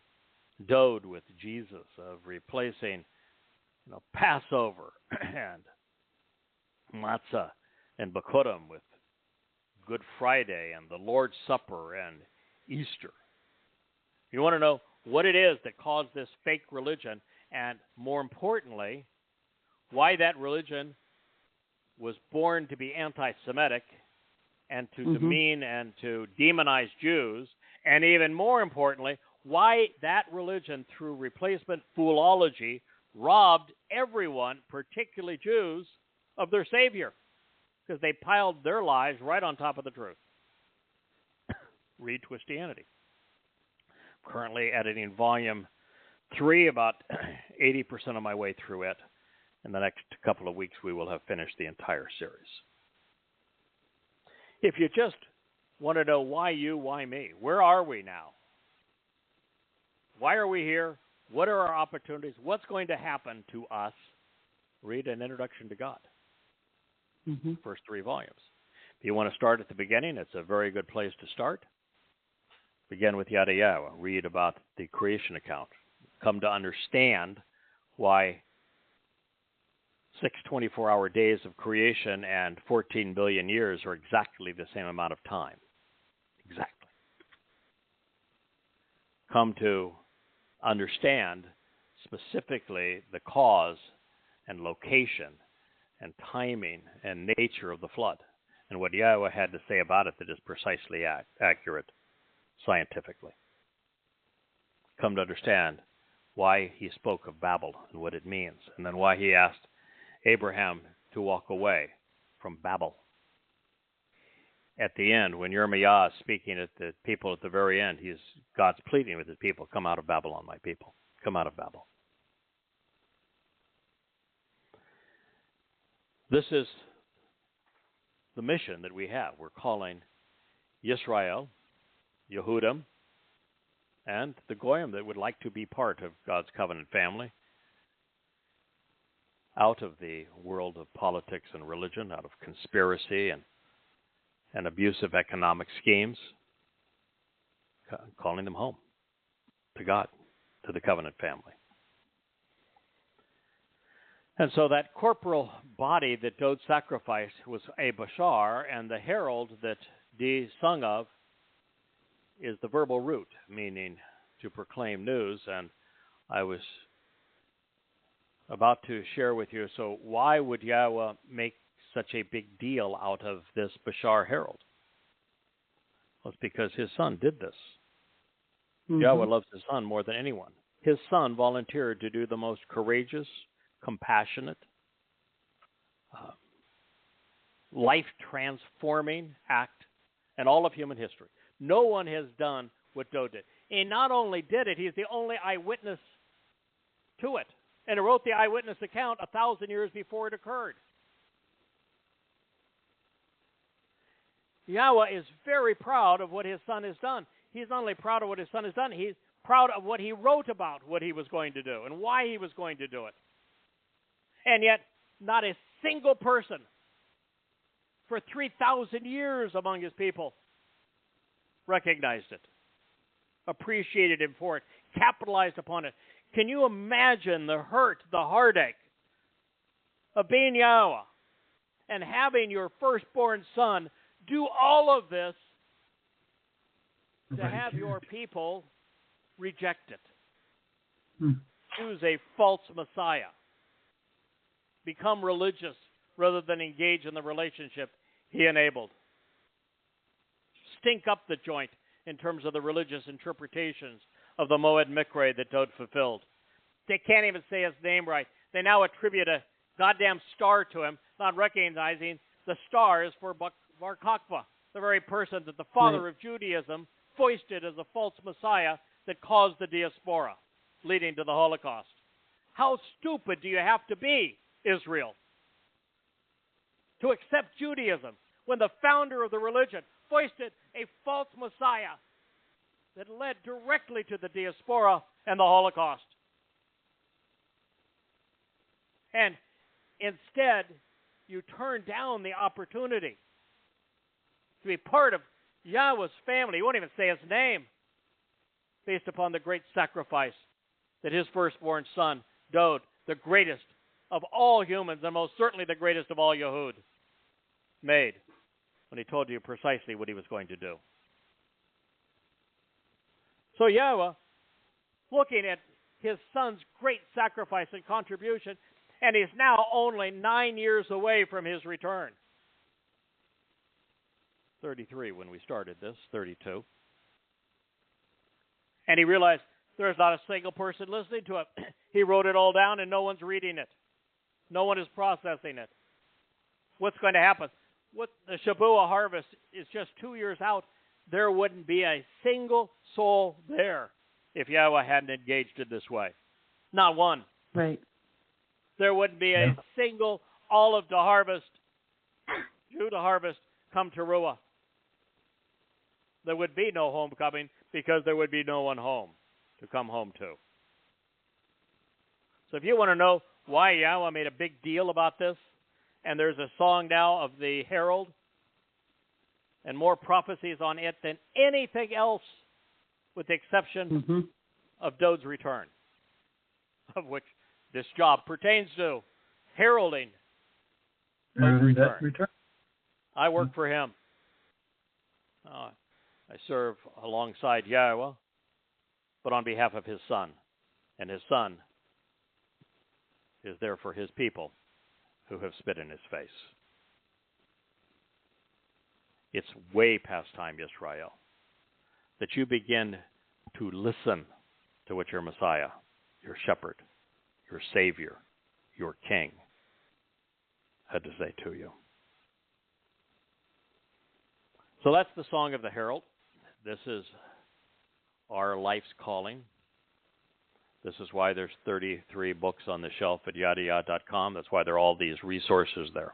Dowd with Jesus, of replacing Passover and Matsah and Bikurim with Good Friday and the Lord's Supper and Easter. You want to know what it is that caused this fake religion, and more importantly, why that religion was born to be anti-Semitic and to demean and to demonize Jews, and even more importantly, why that religion, through replacement foolology, robbed everyone, particularly Jews, of their Savior, because they piled their lies right on top of the truth. Read Christianity. Currently editing volume 3, about 80% of my way through it. In the next couple of weeks, we will have finished the entire series. If you just want to know why you, why me, where are we now? Why are we here? What are our opportunities? What's going to happen to us? Read An Introduction to God. First 3 volumes. If you want to start at the beginning, it's a very good place to start. Begin with Yahowah. Read about the creation account. Come to understand why 6 24-hour days of creation and 14 billion years are exactly the same amount of time. Exactly. Come to understand specifically the cause and location and timing and nature of the flood, and what Yahowah had to say about it that is precisely accurate scientifically. Come to understand why he spoke of Babel and what it means, and then why he asked Abraham to walk away from Babel. At the end, when Yirmiyah is speaking at the people at the very end, God's pleading with his people, come out of Babylon, my people. Come out of Babel. This is the mission that we have. We're calling Yisrael, Yehudim, and the Goyim that would like to be part of God's covenant family out of the world of politics and religion, out of conspiracy and abusive economic schemes, calling them home to God, to the covenant family. And so that corporal body that Dowd sacrificed was a Bashar, and the herald that D sung of is the verbal root, meaning to proclaim news. And I was about to share with you, so why would Yahowah make such a big deal out of this Bashar herald? Well, it's because his son did this. Yahowah loves his son more than anyone. His son volunteered to do the most courageous, compassionate, life-transforming act in all of human history. No one has done what Dowd did. He not only did it, he's the only eyewitness to it. And he wrote the eyewitness account 1,000 years before it occurred. Yahowah is very proud of what his son has done. He's not only proud of what his son has done, he's proud of what he wrote about what he was going to do and why he was going to do it. And yet, not a single person for 3,000 years among his people recognized it, appreciated him for it, capitalized upon it. Can you imagine the hurt, the heartache of being Yahowah and having your firstborn son do all of this to have your people reject it, choose a false Messiah, become religious rather than engage in the relationship he enabled, stink up the joint in terms of the religious interpretations of the Moed Mikre that Dowd fulfilled. They can't even say his name right. They now attribute a goddamn star to him, not recognizing the star is for Bar Kokhba, the very person that the father of Judaism foisted as a false Messiah that caused the diaspora, leading to the Holocaust. How stupid do you have to be, Israel, to accept Judaism when the founder of the religion foisted a false Messiah that led directly to the diaspora and the Holocaust? And instead, you turn down the opportunity to be part of Yahweh's family. He won't even say his name. based upon the great sacrifice that his firstborn son, Dowd, the greatest of all humans, and most certainly the greatest of all Yahud, made when he told you precisely what he was going to do. So Yahowah, looking at his son's great sacrifice and contribution, and he's now only 9 years away from his return. 33 when we started this, 32. And he realized there's not a single person listening to it. He wrote it all down and no one's reading it. No one is processing it. What's going to happen? What the Shabat harvest is just 2 years out. There wouldn't be a single soul there if Yahowah hadn't engaged in this way. Not one. Right. There wouldn't be a single olive to harvest, Jew to harvest, come to Towrah. There would be no homecoming because there would be no one home to come home to. So if you want to know why Yahowah made a big deal about this, and there's a song now of the Herald, and more prophecies on it than anything else, with the exception of Dowd's return, of which this job pertains to, heralding Dowd's return. I work for him. I serve alongside Yahowah, but on behalf of his son, and his son is there for his people who have spit in his face. It's way past time, Israel, that you begin to listen to what your Messiah, your shepherd, your Savior, your King had to say to you. So that's the Song of the Herald. This is our life's calling. This is why there's 33 books on the shelf at yahowah.com. That's why there are all these resources there.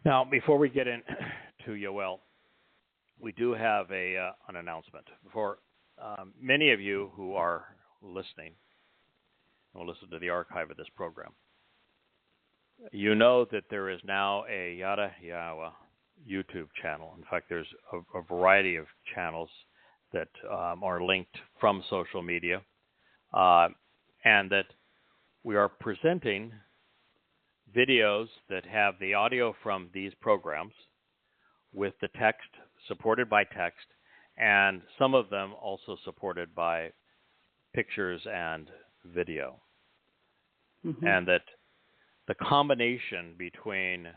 Now, before we get into Yow'el, we do have an announcement. For many of you who are listening, and will listen to the archive of this program, you know that there is now a Yahowah YouTube channel. In fact, there's a variety of channels that are linked from social media, and that we are presenting videos that have the audio from these programs with the text, supported by text, and some of them also supported by pictures and video. And that the combination between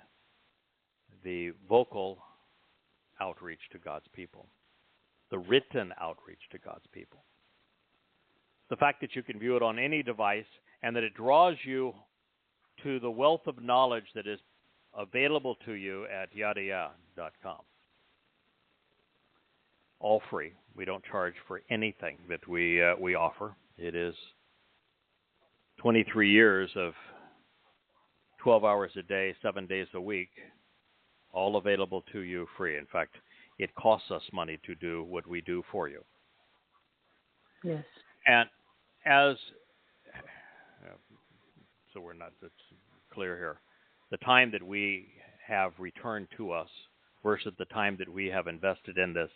the vocal outreach to God's people, the written outreach to God's people, the fact that you can view it on any device, and that it draws you to the wealth of knowledge that is available to you at yahowah.com. All free. We don't charge for anything that we offer. It is 23 years of 12 hours a day, 7 days a week, all available to you free. In fact, it costs us money to do what we do for you. Yes. And as, so we're not, it's clear here, the time that we have returned to us versus the time that we have invested in this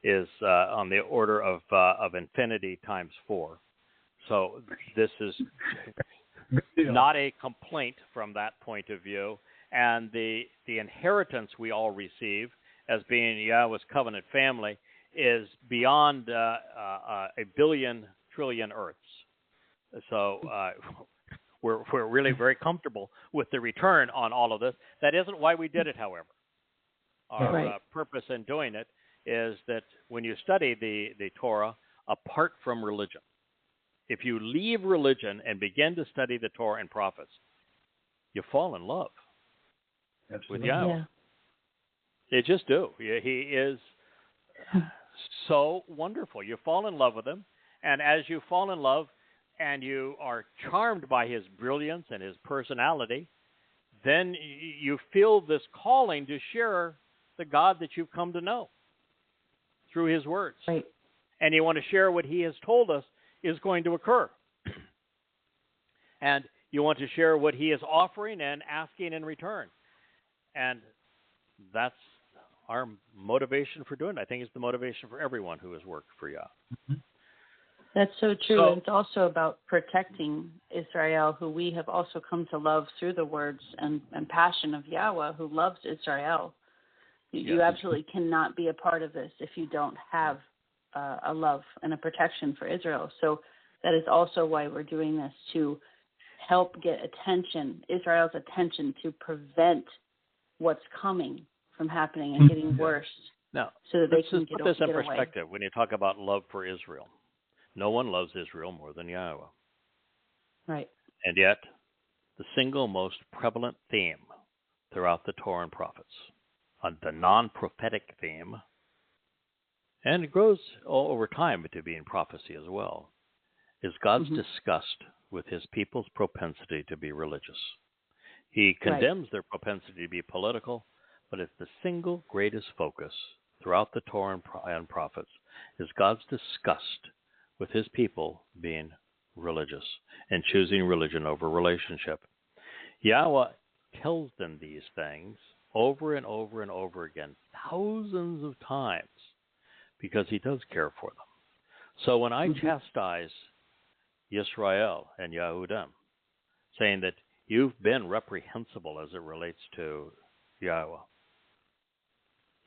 is on the order of infinity times 4. So this is not a complaint from that point of view. And the inheritance we all receive as being Yahweh's covenant family is beyond a billion trillion earths. So we're really very comfortable with the return on all of this. That isn't why we did it, however. Our purpose in doing it is that when you study the Torah apart from religion, if you leave religion and begin to study the Torah and prophets, you fall in love with Yahweh. Yeah. You just do. He is so wonderful. You fall in love with him, and as you fall in love and you are charmed by his brilliance and his personality, then you feel this calling to share the God that you've come to know through his words. Right. And you want to share what he has told us is going to occur. And you want to share what he is offering and asking in return. And that's our motivation for doing it. I think it's the motivation for everyone who has worked for Yah. That's so true. So, And it's also about protecting Israel, who we have also come to love through the words and passion of Yahweh, who loves Israel. You absolutely cannot be a part of this if you don't have a love and a protection for Israel. So that is also why we're doing this, to help get Israel's attention, to prevent what's coming from happening and getting worse. Now, so that they let's can put this in away. perspective. When you talk about love for Israel, no one loves Israel more than Yahweh. Right. And yet, the single most prevalent theme throughout the Torah and prophets, the non-prophetic theme, and it grows over time to being prophecy as well, is God's disgust with his people's propensity to be religious. He condemns their propensity to be political, but it's the single greatest focus throughout the Torah and prophets is God's disgust with his people being religious and choosing religion over relationship. Yahweh tells them these things over and over and over again, thousands of times, because he does care for them. So when I chastise Yisrael and Yehudim, saying that you've been reprehensible as it relates to Yahweh,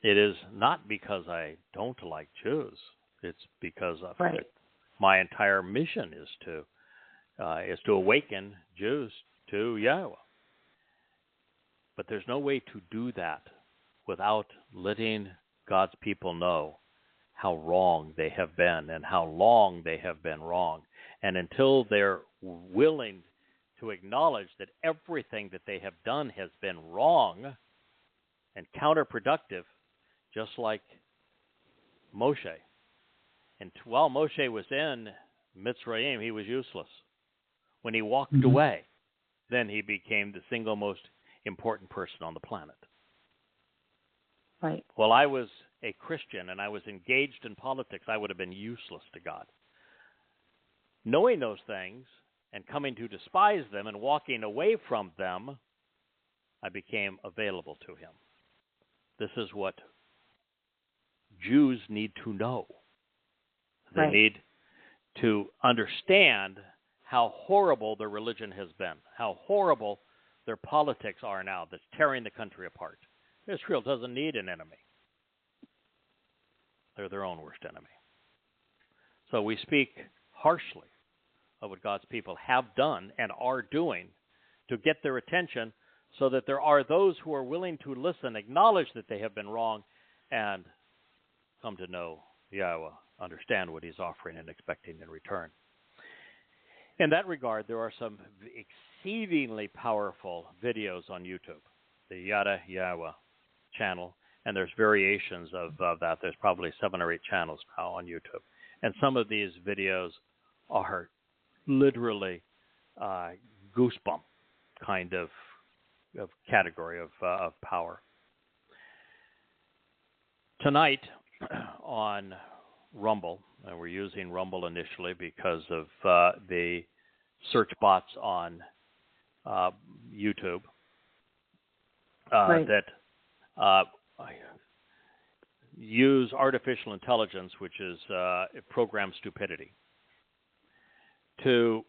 it is not because I don't like Jews. It's because of it. My entire mission is to awaken Jews to Yahweh. But there's no way to do that without letting God's people know how wrong they have been and how long they have been wrong. And until they're willing to acknowledge that everything that they have done has been wrong and counterproductive, just like Moshe. And while Moshe was in Mitzrayim, he was useless. When he walked away, then he became the single most important person on the planet. Right. While I was a Christian and I was engaged in politics, I would have been useless to God. Knowing those things and coming to despise them and walking away from them, I became available to him. This is what Jews need to know. They need to understand how horrible their religion has been, how horrible their politics are now that's tearing the country apart. Israel doesn't need an enemy. They're their own worst enemy. So we speak harshly of what God's people have done and are doing to get their attention so that there are those who are willing to listen, acknowledge that they have been wrong, and come to know Yahweh, understand what he's offering and expecting in return. In that regard, there are some exceedingly powerful videos on YouTube, the Yada Yahweh channel, and there's variations of that. There's probably 7 or 8 channels now on YouTube. And some of these videos are literally goosebump kind of category of power. Tonight on Rumble, and we're using Rumble initially because of the search bots on YouTube that use artificial intelligence, which is program stupidity, to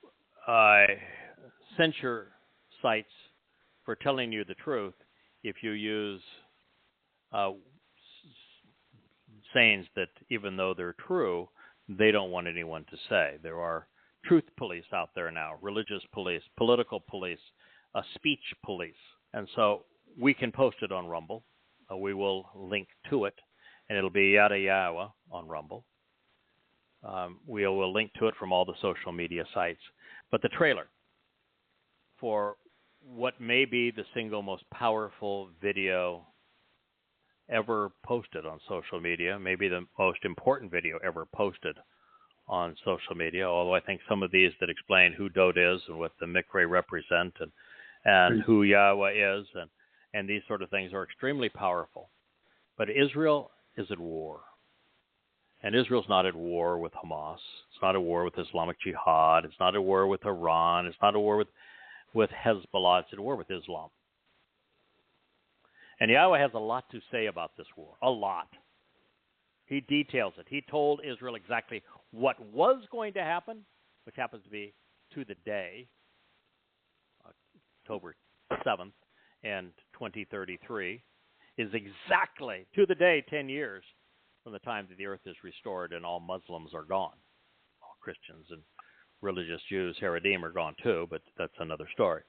censure sites for telling you the truth if you use sayings that, even though they're true, they don't want anyone to say. There are truth police out there now, religious police, political police, speech police. And so we can post it on Rumble. We will link to it, and it'll be Yada Yahweh on Rumble. We will link to it from all the social media sites. But the trailer for what may be the single most powerful video ever posted on social media, maybe the most important video ever posted on social media, although I think some of these that explain who Dowd is and what the Mikre represent and who Yahweh is and these sort of things are extremely powerful. But Israel is at war. And Israel's not at war with Hamas. It's not at war with Islamic Jihad. It's not at war with Iran. It's not at war with Hezbollah. It's at war with Islam. And Yahowah has a lot to say about this war, a lot. He details it. He told Israel exactly what was going to happen, which happens to be to the day, October 7th, and 2033, is exactly to the day 10 years from the time that the earth is restored and all Muslims are gone. All Christians and religious Jews, Haredim, are gone too, but that's another story.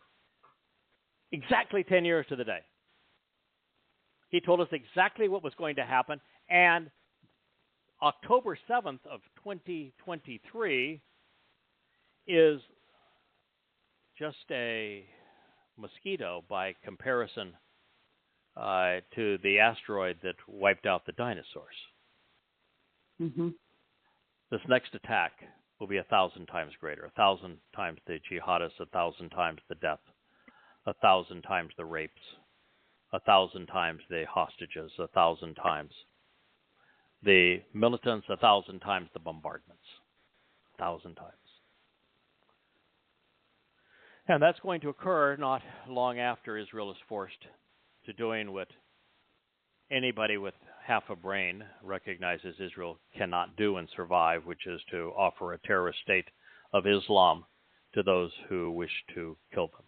Exactly 10 years to the day. He told us exactly what was going to happen, and October 7th of 2023 is just a mosquito by comparison to the asteroid that wiped out the dinosaurs. Mm-hmm. This next attack will be 1,000 times greater, 1,000 times the jihadists, 1,000 times the death, 1,000 times the rapes, 1,000 times the hostages, 1,000 times the militants, 1,000 times the bombardments, 1,000 times. And that's going to occur not long after Israel is forced to doing what anybody with half a brain recognizes Israel cannot do and survive, which is to offer a terrorist state of Islam to those who wish to kill them.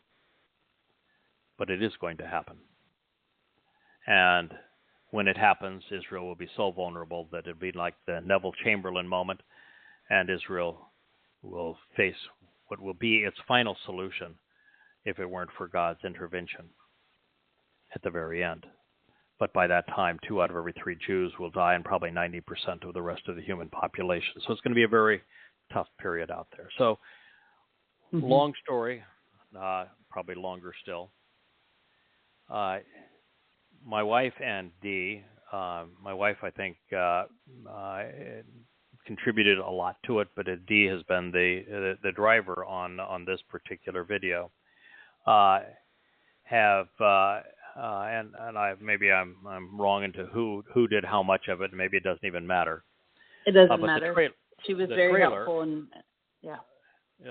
But it is going to happen. And when it happens, Israel will be so vulnerable that it'll be like the Neville Chamberlain moment, and Israel will face what will be its final solution if it weren't for God's intervention at the very end. But by that time, 2 out of every 3 Jews will die, and probably 90% of the rest of the human population. So it's going to be a very tough period out there. So, long story, probably longer still. My wife and Dee, my wife, I think, contributed a lot to it, but Dee has been the driver on this particular video. And maybe I'm wrong into who did how much of it. Maybe it doesn't even matter. It doesn't matter. She was very helpful, and yeah.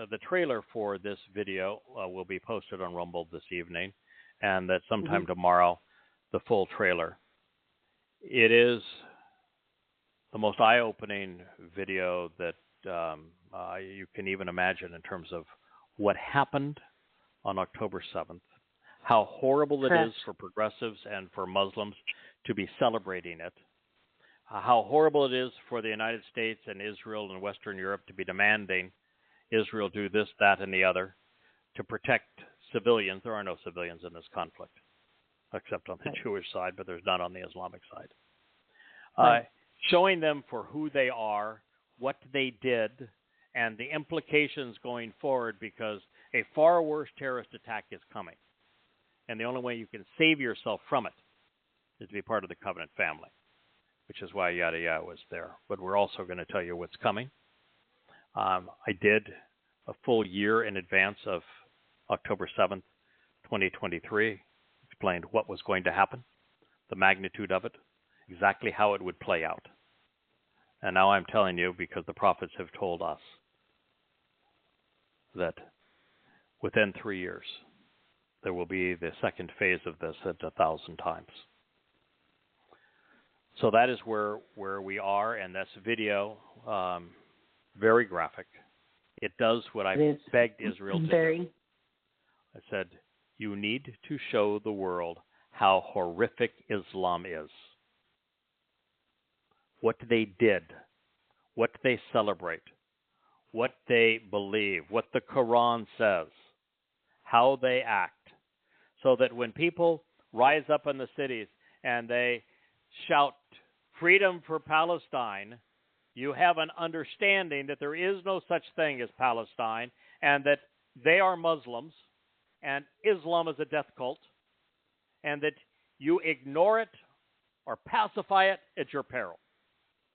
The trailer for this video will be posted on Rumble this evening, and that sometime tomorrow, the full trailer. It is the most eye-opening video that you can even imagine in terms of what happened on October 7th, how horrible it is for progressives and for Muslims to be celebrating it, how horrible it is for the United States and Israel and Western Europe to be demanding Israel do this, that, and the other to protect civilians. There are no civilians in this conflict, except on the Jewish side, but there's none on the Islamic side. Showing them for who they are, what they did, and the implications going forward, because a far worse terrorist attack is coming. And the only way you can save yourself from it is to be part of the covenant family, which is why Yada Yah was there. But we're also going to tell you what's coming. I did a full year in advance of October 7th, 2023, explained what was going to happen, the magnitude of it, exactly how it would play out. And now I'm telling you, because the prophets have told us, that within 3 years, there will be the second phase of this at 1,000 times. So that is where we are, and that's video, very graphic. It does what I begged Israel to do. I said, you need to show the world how horrific Islam is. What they did, what they celebrate, what they believe, what the Quran says, how they act, so that when people rise up in the cities and they shout freedom for Palestine, you have an understanding that there is no such thing as Palestine, and that they are Muslims, and Islam is a death cult, and that you ignore it or pacify it at your peril,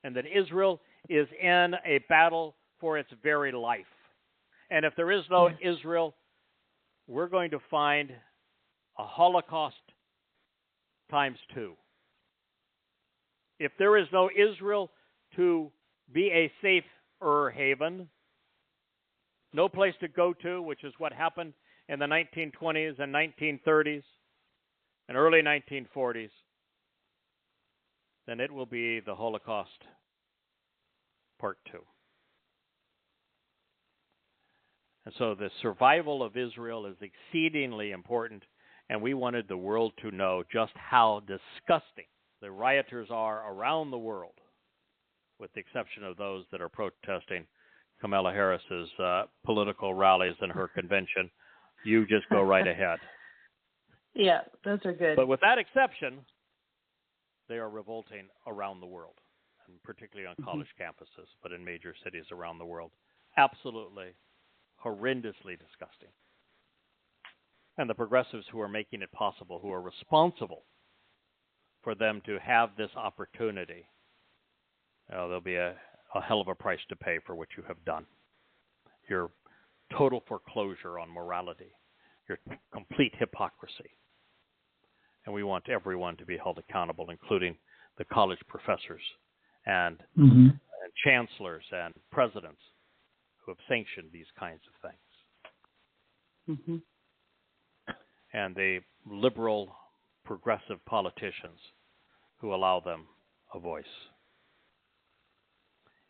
and that Israel is in a battle for its very life. And if there is no Israel, we're going to find a Holocaust times 2. If there is no Israel to be a safer haven, no place to go to, which is what happened in the 1920s and 1930s, and early 1940s, then it will be the Holocaust Part 2. And so the survival of Israel is exceedingly important, and we wanted the world to know just how disgusting the rioters are around the world, with the exception of those that are protesting Kamala Harris's political rallies and her convention. You just go right ahead. Yeah, those are good. But with that exception, they are revolting around the world, and particularly on college campuses, but in major cities around the world. Absolutely, horrendously disgusting. And the progressives who are making it possible, who are responsible for them to have this opportunity, there'll be a hell of a price to pay for what you have done. Your total foreclosure on morality, your complete hypocrisy. And we want everyone to be held accountable, including the college professors and chancellors and presidents who have sanctioned these kinds of things. And the liberal, progressive politicians who allow them a voice.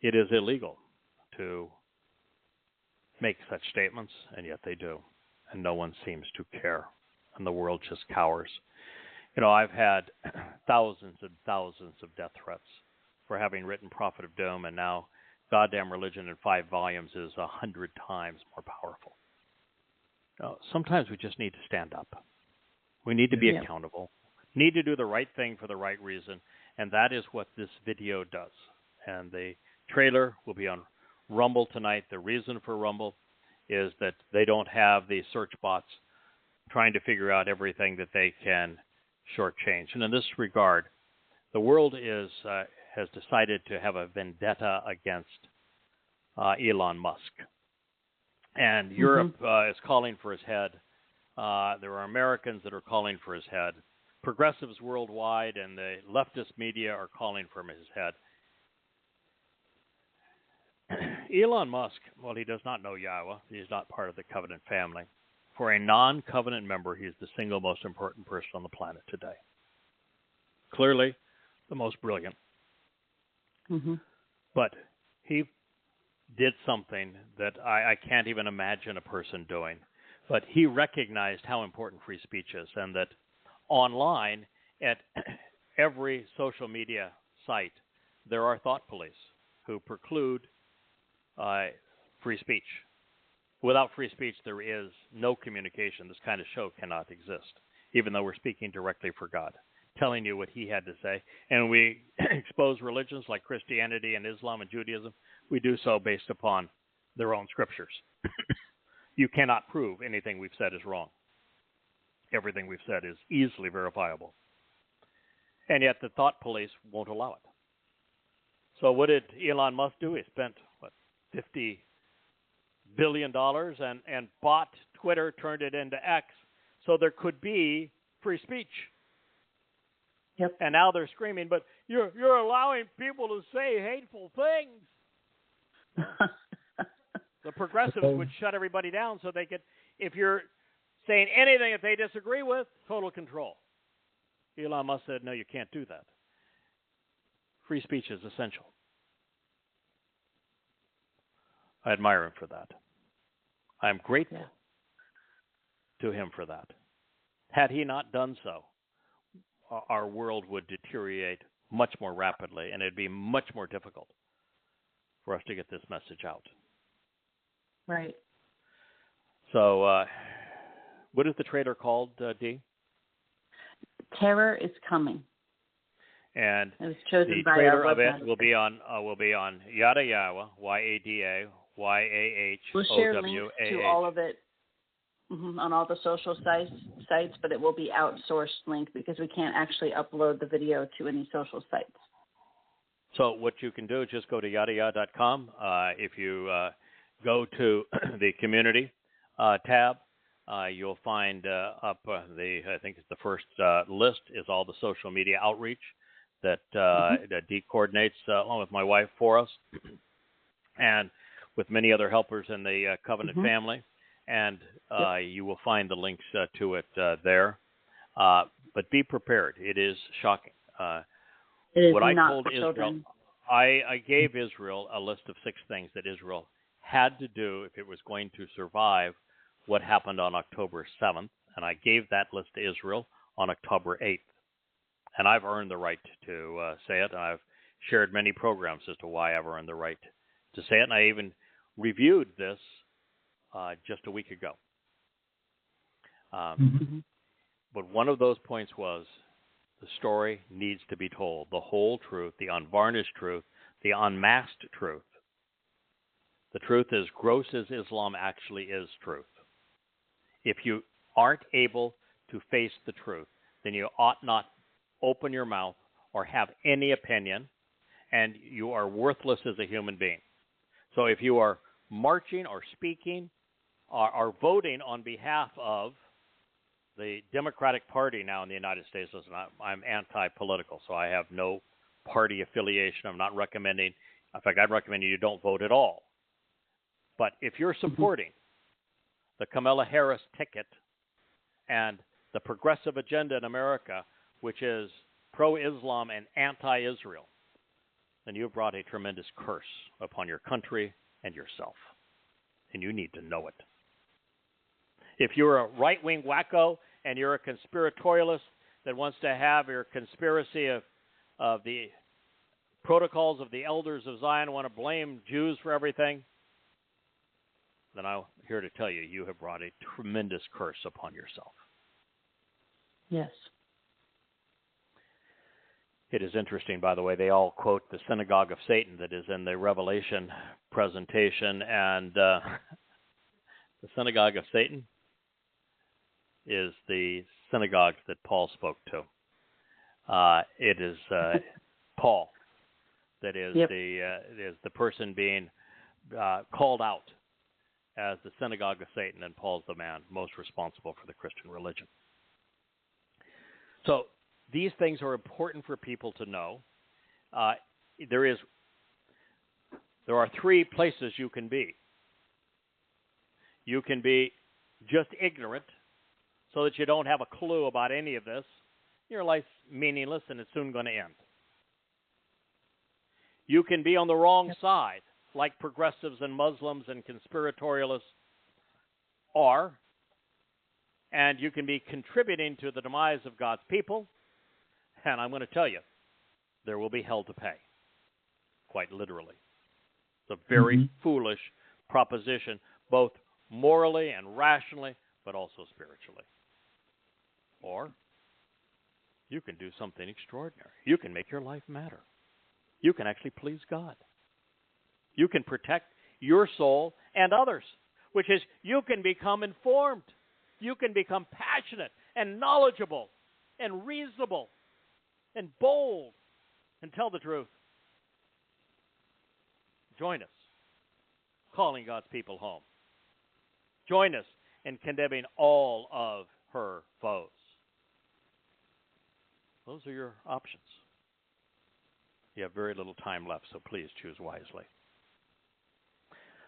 It is illegal to make such statements, and yet they do. And no one seems to care. And the world just cowers. You know, I've had thousands and thousands of death threats for having written Prophet of Doom, and now Goddamn Religion in 5 volumes is 100 times more powerful. Sometimes we just need to stand up. We need to be accountable, need to do the right thing for the right reason, and that is what this video does. And the trailer will be on Rumble tonight. The reason for Rumble is that they don't have the search bots trying to figure out everything that they can shortchange. And in this regard, the world has decided to have a vendetta against Elon Musk. And Europe is calling for his head. There are Americans that are calling for his head. Progressives worldwide and the leftist media are calling for his head. Elon Musk, well, he does not know Yahowah. He is not part of the covenant family. For a non-covenant member, he is the single most important person on the planet today. Clearly, the most brilliant. But he did something that I can't even imagine a person doing. But he recognized how important free speech is, and that online at every social media site, there are thought police who preclude free speech. Without free speech, there is no communication. This kind of show cannot exist, even though we're speaking directly for God, telling you what he had to say. And we expose religions like Christianity and Islam and Judaism. We do so based upon their own scriptures. You cannot prove anything we've said is wrong. Everything we've said is easily verifiable. And yet the thought police won't allow it. So what did Elon Musk do? He spent, $50 billion and bought Twitter, turned it into X, so there could be free speech. Yep. And now they're screaming, but you're allowing people to say hateful things. The progressives would shut everybody down so they could, if you're saying anything that they disagree with, total control. Elon Musk said, no, you can't do that. Free speech is essential. I admire him for that. I am grateful to him for that. Had he not done so, our world would deteriorate much more rapidly, and it'd be much more difficult for us to get this message out. Right. So, what is the trailer called, Dee? Terror is Coming. And it was chosen the by trailer of it will be on Yahowah, YADA, We'll share links to all of it on all the social sites, but it will be outsourced link because we can't actually upload the video to any social sites. So what you can do is just go to yahowah.com. If you go to the community tab, you'll find up I think it's the first list is all the social media outreach that Dee coordinates along with my wife for us, and with many other helpers in the Covenant family. And you will find the links to it there. But be prepared. It is shocking. It is what I not told for Israel, children. I gave Israel a list of 6 things that Israel had to do if it was going to survive what happened on October 7th, and I gave that list to Israel on October 8th. And I've earned the right to say it, and I've shared many programs as to why I've earned the right to say it, and I even reviewed this just a week ago. But one of those points was the story needs to be told, the whole truth, the unvarnished truth, the unmasked truth. The truth is, gross as Islam actually is truth. If you aren't able to face the truth, then you ought not open your mouth or have any opinion, and you are worthless as a human being. So if you are marching or speaking or voting on behalf of the Democratic Party now in the United States, listen, I'm anti-political, so I have no party affiliation. I'm not recommending. In fact, I'd recommend you don't vote at all. But if you're supporting the Kamala Harris ticket and the progressive agenda in America, which is pro-Islam and anti-Israel, then you've brought a tremendous curse upon your country and yourself. And you need to know it. If you're a right-wing wacko and you're a conspiratorialist that wants to have your conspiracy of the protocols of the elders of Zion, want to blame Jews for everything, then I'm here to tell you, you have brought a tremendous curse upon yourself. Yes. It is interesting, by the way, they all quote the synagogue of Satan that is in the Revelation presentation, and the synagogue of Satan is the synagogue that Paul spoke to. It is Paul that is the person being called out as the synagogue of Satan, and Paul's the man most responsible for the Christian religion. So these things are important for people to know. There are 3 places you can be. You can be just ignorant, so that you don't have a clue about any of this. Your life's meaningless and it's soon going to end. You can be on the wrong side, like progressives and Muslims and conspiratorialists are, and you can be contributing to the demise of God's people, and I'm going to tell you, there will be hell to pay, quite literally. It's a very foolish proposition, both morally and rationally, but also spiritually. Or you can do something extraordinary. You can make your life matter. You can actually please God. You can protect your soul and others, which is you can become informed. You can become passionate and knowledgeable and reasonable and bold and tell the truth. Join us, calling God's people home. Join us in condemning all of her foes. Those are your options. You have very little time left, so please choose wisely.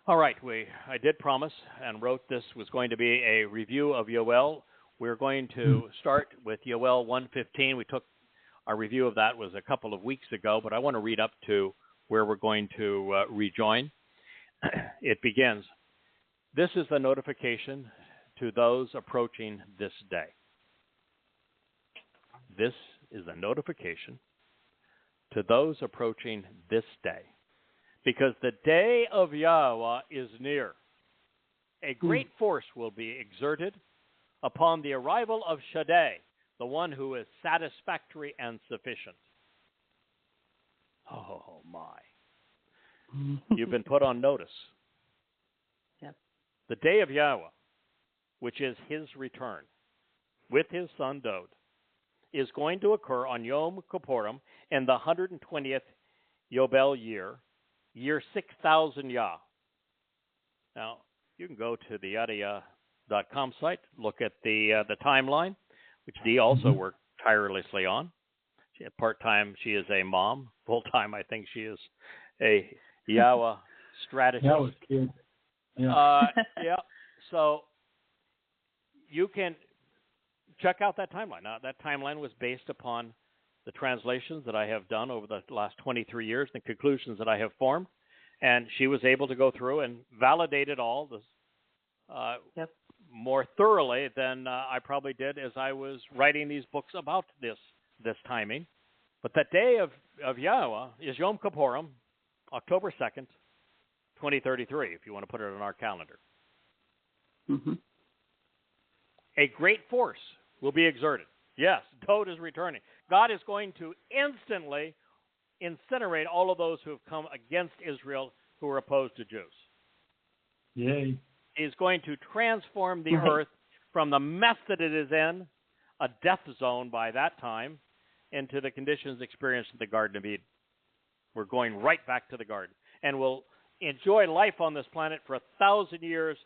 All right, I did promise and wrote this was going to be a review of Yow'el. We're going to start with Yow'el 1:15. We took our review of that was a couple of weeks ago, but I want to read up to where we're going to rejoin. It begins, "This is the notification to those approaching this day." This is a notification to those approaching this day, because the day of Yahowah is near. A great force will be exerted upon the arrival of Shaddai, the one who is satisfactory and sufficient. Oh, my. You've been put on notice. Yep. The day of Yahowah, which is his return, with his son Dowd, is going to occur on Yom Kippurim in the 120th Yow'el year 6,000 Yah. Now, you can go to the Yahowah.com site, look at the timeline, which Dee also worked tirelessly on. Part-time, she is a mom. Full-time, I think she is a Yahowah strategist. That was cute. Yeah. Yeah. So you can check out that timeline. Now, that timeline was based upon the translations that I have done over the last 23 years, the conclusions that I have formed, and she was able to go through and validate it all more thoroughly than I probably did as I was writing these books about this timing. But that day of Yahowah is Yom Kippurim, October 2nd, 2033, if you want to put it on our calendar. Mm-hmm. A great force will be exerted. Yes, Dowd is returning. God is going to instantly incinerate all of those who have come against Israel who are opposed to Jews. Yay. He's going to transform the earth from the mess that it is in, a death zone by that time, into the conditions experienced in the Garden of Eden. We're going right back to the garden. And we'll enjoy life on this planet for 1,000 years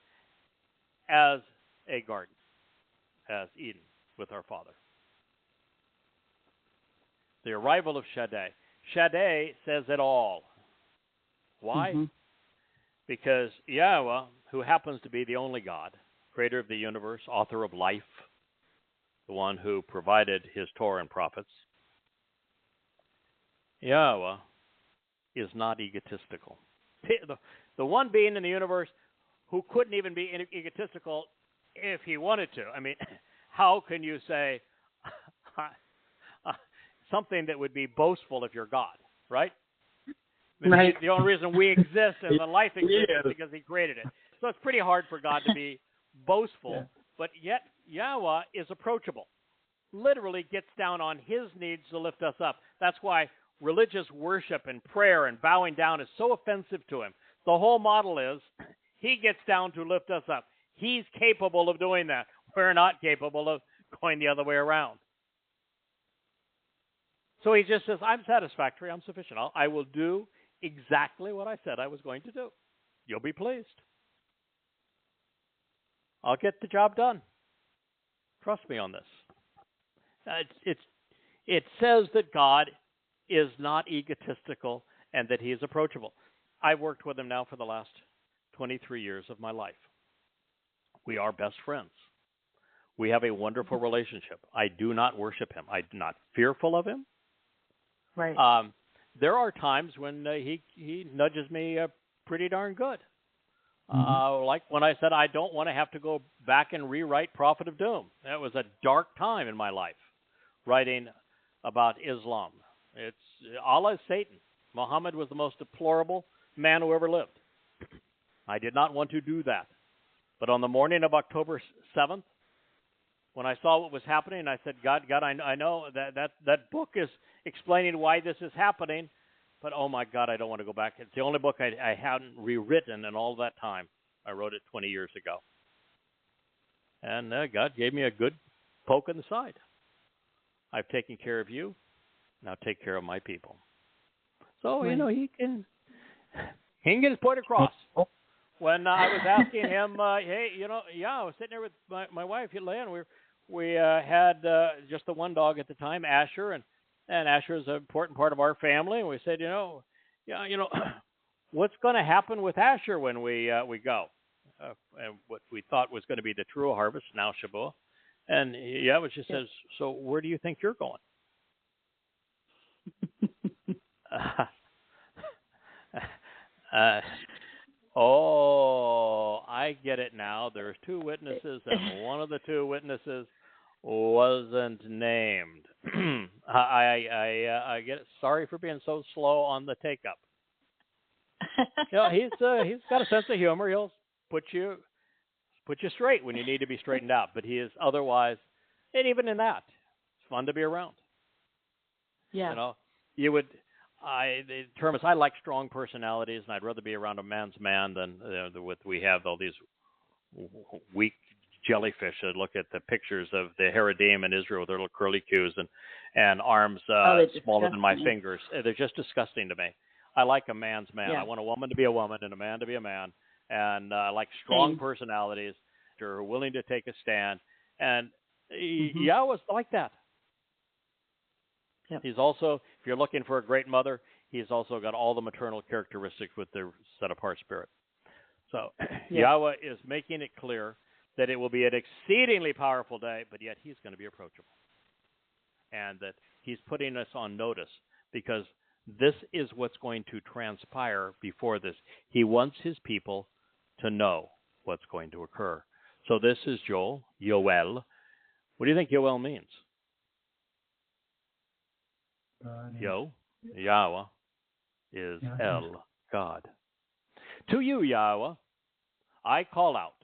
as a garden, as Eden with our Father. The arrival of Shaddai. Shaddai says it all. Why? Mm-hmm. Because Yahowah, who happens to be the only God, creator of the universe, author of life, the one who provided his Torah and prophets, Yahowah is not egotistical. The one being in the universe who couldn't even be egotistical if he wanted to. I mean, how can you say something that would be boastful if you're God, right? I mean, Right. the only reason we exist and the life exists is because he created it. So it's pretty hard for God to be boastful, but yet Yahowah is approachable. Literally gets down on his needs to lift us up. That's why religious worship and prayer and bowing down is so offensive to him. The whole model is he gets down to lift us up. He's capable of doing that. We're not capable of going the other way around. So he just says, I'm satisfactory, I'm sufficient. I will do exactly what I said I was going to do. You'll be pleased. I'll get the job done. Trust me on this. It says that God is not egotistical and that he is approachable. I've worked with him now for the last 23 years of my life. We are best friends. We have a wonderful relationship. I do not worship him. I'm not fearful of him. Right. There are times when he nudges me pretty darn good. Like when I said I don't want to have to go back and rewrite Prophet of Doom. That was a dark time in my life, writing about Islam. It's Allah is Satan. Muhammad was the most deplorable man who ever lived. I did not want to do that. But on the morning of October 7th, when I saw what was happening, I said, God, I know that book is explaining why this is happening, but oh my God, I don't want to go back. It's the only book I hadn't rewritten in all that time. I wrote it 20 years ago. And God gave me a good poke in the side. I've taken care of you. Now take care of my people. So, Right. he can get his point across. When I was asking him, hey, I was sitting there with my wife, Leanne. We had just the one dog at the time, Asher, and Asher is an important part of our family. And we said, what's going to happen with Asher when we go? And what we thought was going to be the true harvest, now Shabat. And she says, so where do you think you're going? I get it now. There's two witnesses, and one of the two witnesses wasn't named. I get it. Sorry for being so slow on the take up. He's got a sense of humor. He'll put you straight when you need to be straightened out. But he is otherwise, and even in that, it's fun to be around. Yeah. The term is I like strong personalities, and I'd rather be around a man's man than we have all these weak jellyfish that look at the pictures of the Haredim in Israel with their little curly cues and arms smaller than my fingers. They're just disgusting to me. I like a man's man. Yeah. I want a woman to be a woman and a man to be a man. And I like strong personalities that are willing to take a stand. And Yahowah's like that. Yep. He's also, if you're looking for a great mother, he's also got all the maternal characteristics with their set-apart spirit. So Yahowah is making it clear that it will be an exceedingly powerful day, but yet he's going to be approachable. And that he's putting us on notice because this is what's going to transpire before this. He wants his people to know what's going to occur. So this is Yow'el. What do you think Yow'el means? Yahowah is El, God. To you, Yahowah, I call out.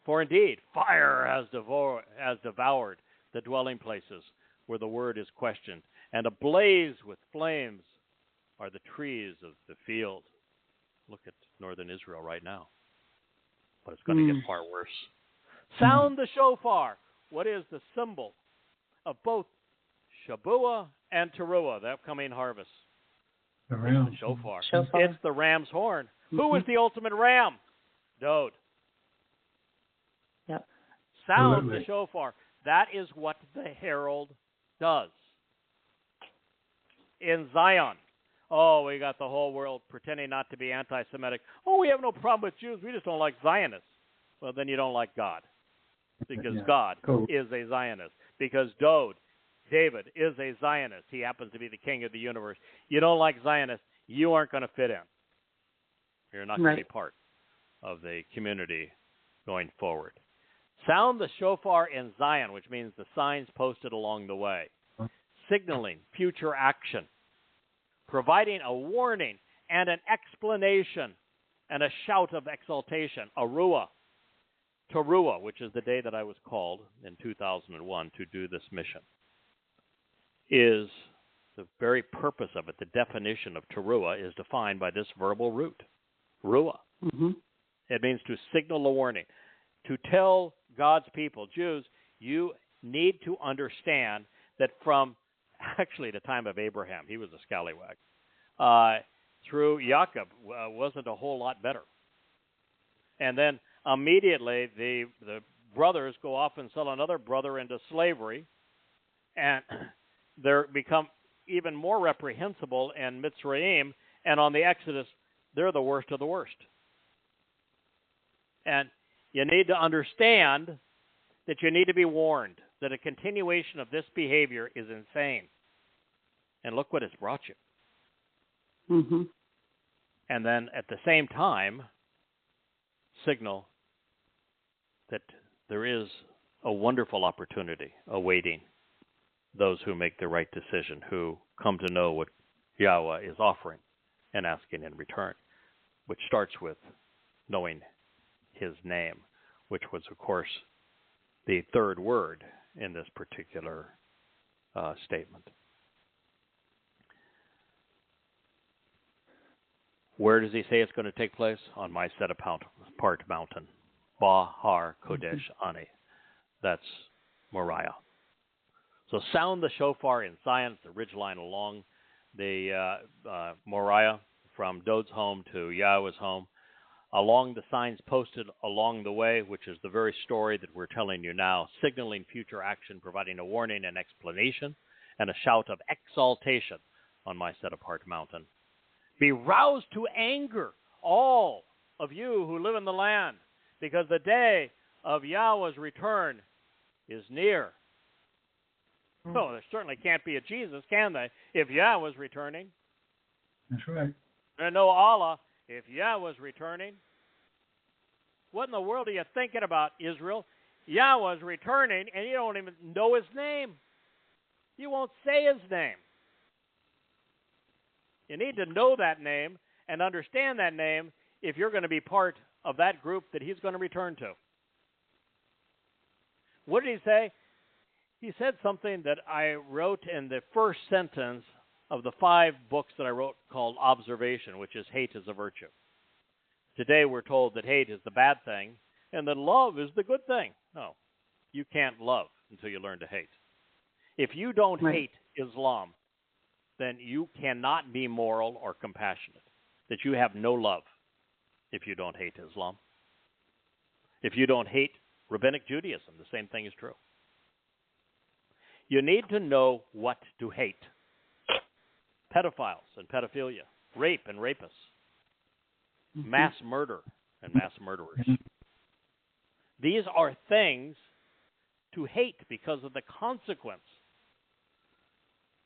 For indeed, fire has devoured the dwelling places where the word is questioned, and ablaze with flames are the trees of the field. Look at northern Israel right now. But it's going to get far worse. Sound the shofar. What is the symbol of both Shabuah and Towrah, the upcoming harvest? The ram. The shofar. It's the ram's horn. Who is the ultimate ram? Dowd. Yep. Sound the shofar. That is what the herald does. In Zion. Oh, we got the whole world pretending not to be anti-Semitic. Oh, we have no problem with Jews. We just don't like Zionists. Well, then you don't like God. Because God is a Zionist. Because David is a Zionist. He happens to be the king of the universe. You don't like Zionists, you aren't going to fit in. You're not going to be part of the community going forward. Sound the shofar in Zion, which means the signs posted along the way, signaling future action, providing a warning and an explanation and a shout of exaltation, a ruah. Towrah, which is the day that I was called in 2001 to do this mission, is the very purpose of it. The definition of Towrah is defined by this verbal root, ruah. It means to signal a warning, to tell God's people, Jews, you need to understand that from actually the time of Abraham, he was a scallywag, through Jacob wasn't a whole lot better. And then immediately the brothers go off and sell another brother into slavery, and they become even more reprehensible in Mitzrayim, and on the Exodus, they're the worst of the worst. And you need to understand that you need to be warned that a continuation of this behavior is insane. And look what it's brought you. And then at the same time, signal that there is a wonderful opportunity awaiting those who make the right decision, who come to know what Yahowah is offering and asking in return, which starts with knowing his name, which was, of course, the third word in this particular statement. Where does he say it's going to take place? On my set-apart mountain, Bashar Kodesh Ani. That's Moriah. So sound the shofar in Zion, the ridgeline along the Moriah, from Dowd's home to Yahowah's home, along the signs posted along the way, which is the very story that we're telling you now, signaling future action, providing a warning and explanation, and a shout of exaltation on my set-apart mountain. Be roused to anger, all of you who live in the land, because the day of Yahowah's return is near. So there certainly can't be a Jesus, can they, if Yahowah's returning? That's right. And no Allah if Yahowah's returning. What in the world are you thinking about, Israel? Yahowah's returning, and you don't even know his name. You won't say his name. You need to know that name and understand that name if you're going to be part of that group that he's going to return to. What did he say? He said something that I wrote in the first sentence of the 5 books that I wrote called Observation, which is hate is a virtue. Today we're told that hate is the bad thing and that love is the good thing. No, you can't love until you learn to hate. If you don't hate Islam, then you cannot be moral or compassionate. That you have no love if you don't hate Islam. If you don't hate Rabbinic Judaism, the same thing is true. You need to know what to hate. Pedophiles and pedophilia, rape and rapists, mass murder and mass murderers, These are things to hate because of the consequence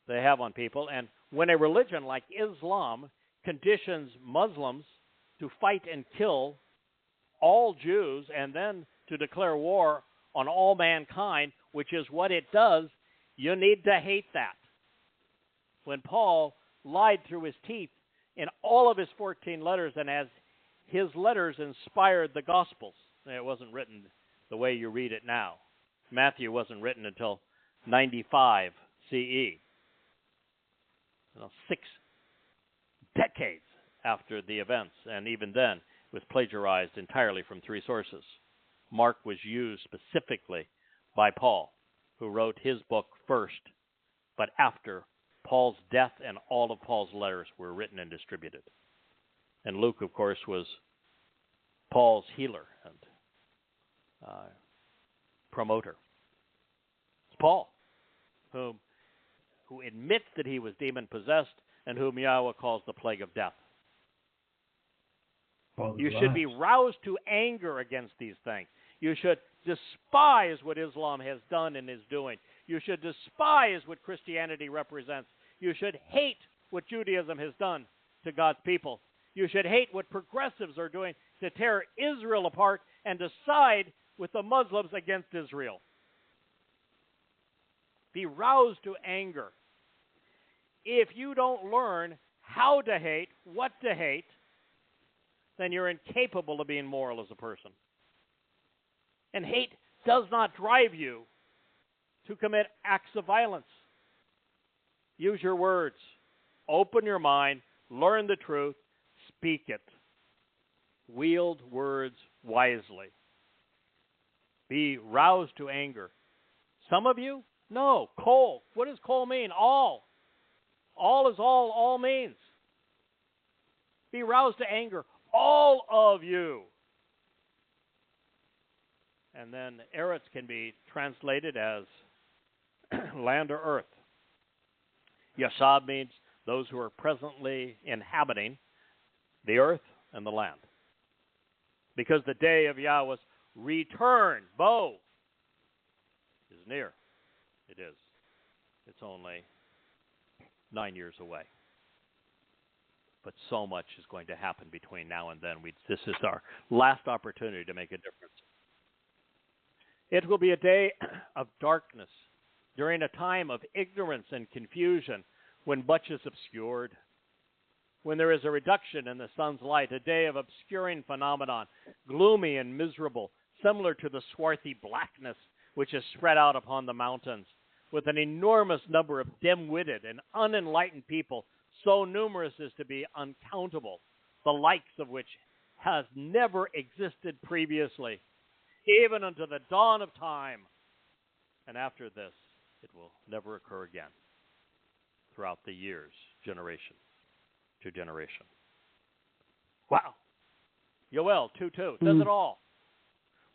they have on people. And when a religion like Islam conditions Muslims to fight and kill all Jews and then to declare war on all mankind, which is what it does, you need to hate that. When Paul lied through his teeth in all of his 14 letters, and as his letters inspired the Gospels, it wasn't written the way you read it now. Matthew wasn't written until 95 CE. 6 decades after the events, and even then it was plagiarized entirely from 3 sources. Mark was used specifically by Paul, who wrote his book first, but after Paul's death, and all of Paul's letters were written and distributed. And Luke, of course, was Paul's healer and promoter. It's Paul, who admits that he was demon-possessed and whom Yahowah calls the plague of death. You should be roused to anger against these things. You should despise what Islam has done and is doing. You should despise what Christianity represents. You should hate what Judaism has done to God's people. You should hate what progressives are doing to tear Israel apart and to side with the Muslims against Israel. Be roused to anger. If you don't learn how to hate, what to hate, then you're incapable of being moral as a person. And hate does not drive you to commit acts of violence. Use your words. Open your mind. Learn the truth. Speak it. Wield words wisely. Be roused to anger. Some of you? No. Kol. What does kol mean? All. All is all means. Be roused to anger. All of you. And then Eretz can be translated as land or earth. Yashab means those who are presently inhabiting the earth and the land. Because the day of Yahweh's return, Bo, is near. It is. It's only 9 years away. But so much is going to happen between now and then. This is our last opportunity to make a difference. It will be a day of darkness, during a time of ignorance and confusion, when much is obscured, when there is a reduction in the sun's light, a day of obscuring phenomenon, gloomy and miserable, similar to the swarthy blackness which is spread out upon the mountains, with an enormous number of dim-witted and unenlightened people, so numerous as to be uncountable, the likes of which has never existed previously, even unto the dawn of time. And after this, it will never occur again throughout the years, generation to generation. Wow. Yow'el 2:2 says it all.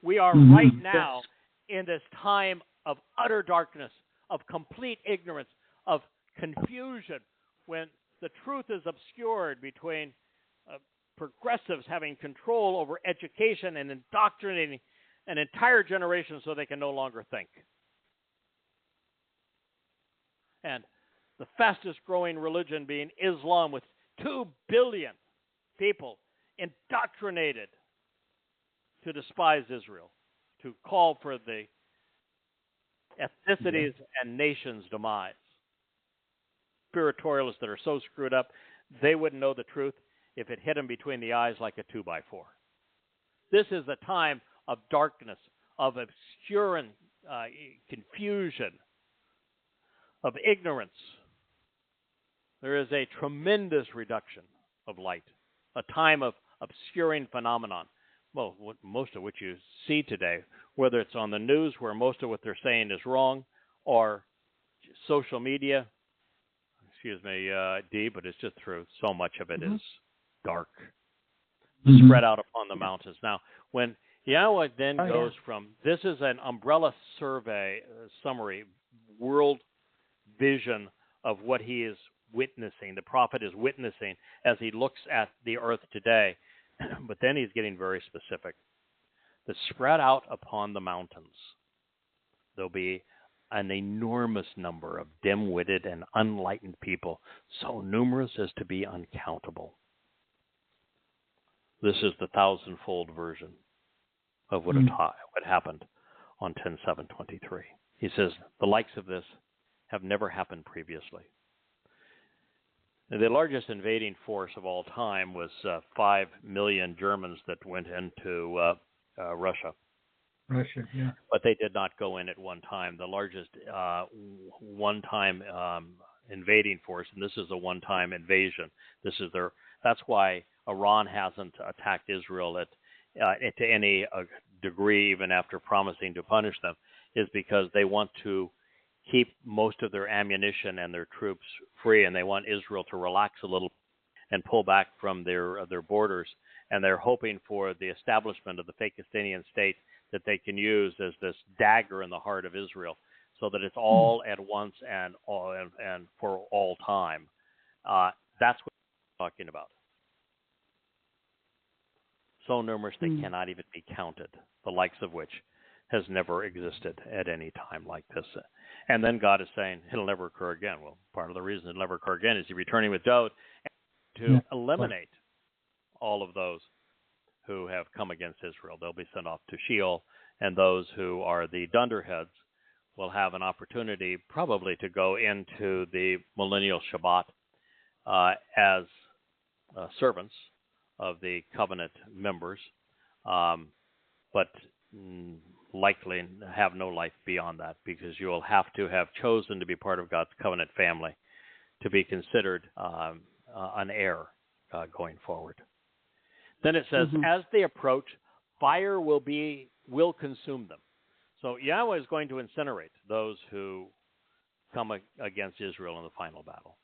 We are right now in this time of utter darkness, of complete ignorance, of confusion, when the truth is obscured between progressives having control over education and indoctrinating an entire generation so they can no longer think. And the fastest growing religion being Islam, with 2 billion people indoctrinated to despise Israel, to call for the ethnicities and nations' demise. Spiritualists that are so screwed up, they wouldn't know the truth if it hit them between the eyes like a 2x4. This is a time of darkness, of obscuring confusion, of ignorance. There is a tremendous reduction of light, a time of obscuring phenomenon. Well, most of what you see today, whether it's on the news where most of what they're saying is wrong, or social media, excuse me, Dee, but it's just true. So much of it is dark, spread out upon the mountains. Now, when Yahowah then goes from, this is an umbrella survey, summary, world vision of what he is witnessing, the prophet is witnessing as he looks at the earth today. But then he's getting very specific. that spread out upon the mountains. There'll be an enormous number of dim-witted and unenlightened people, so numerous as to be uncountable. This is the thousandfold version of what happened on 10/7/23. He says, the likes of this have never happened previously. The largest invading force of all time was 5 million Germans that went into Russia. Russia, yeah. But they did not go in at one time. The largest one-time invading force, and this is a one-time invasion. That's why Iran hasn't attacked Israel to any degree, even after promising to punish them, is because they want to keep most of their ammunition and their troops free, and they want Israel to relax a little and pull back from their borders. And they're hoping for the establishment of the fake Palestinian state that they can use as this dagger in the heart of Israel, so that it's all at once and for all time. That's what we're talking about. So numerous they cannot even be counted, the likes of which has never existed at any time like this. And then God is saying it'll never occur again. Well, part of the reason it'll never occur again is He's returning with Dowd to eliminate all of those who have come against Israel. They'll be sent off to Sheol, and those who are the dunderheads will have an opportunity probably to go into the millennial Shabat as servants of the covenant members, but likely have no life beyond that, because you will have to have chosen to be part of God's covenant family to be considered an heir going forward. Then it says, as they approach, fire will consume them. So Yahweh is going to incinerate those who come against Israel in the final battle.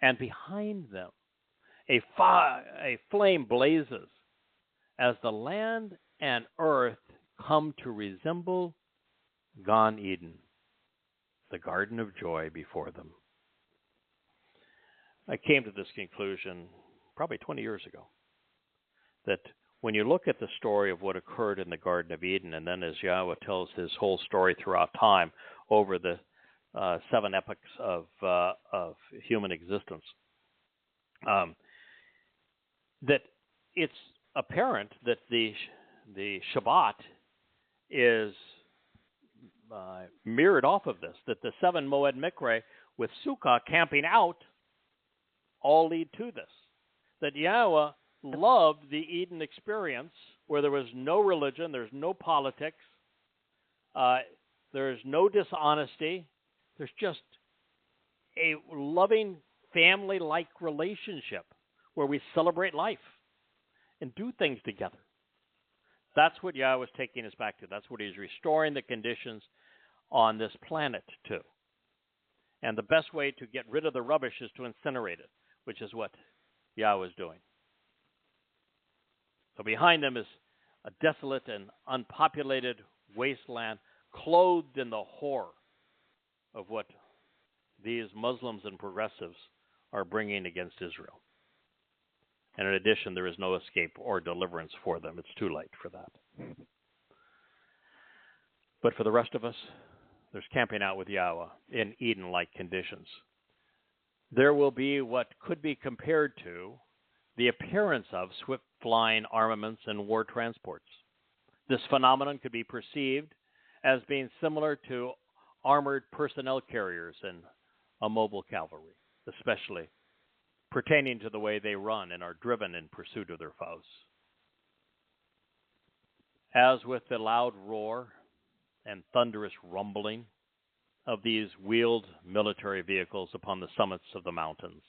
And behind them, a flame blazes as the land and earth come to resemble Gan Eden, the garden of joy before them. I came to this conclusion probably 20 years ago, that when you look at the story of what occurred in the Garden of Eden, and then as Yahweh tells his whole story throughout time over the 7 epochs of human existence, that it's apparent that the Shabat is mirrored off of this, that the 7 Moed Mikre with Sukkah camping out all lead to this, that Yahweh loved the Eden experience where there was no religion, there's no politics, there's no dishonesty, there's just a loving family-like relationship where we celebrate life and do things together. That's what Yahweh is taking us back to. That's what He's restoring the conditions on this planet to. And the best way to get rid of the rubbish is to incinerate it, which is what Yahweh is doing. So behind them is a desolate and unpopulated wasteland, clothed in the horror of what these Muslims and progressives are bringing against Israel. And in addition, there is no escape or deliverance for them. It's too late for that. But for the rest of us, there's camping out with Yahweh in Eden-like conditions. There will be what could be compared to the appearance of swift-flying armaments and war transports. This phenomenon could be perceived as being similar to armored personnel carriers and a mobile cavalry, especially pertaining to the way they run and are driven in pursuit of their foes. As with the loud roar and thunderous rumbling of these wheeled military vehicles upon the summits of the mountains,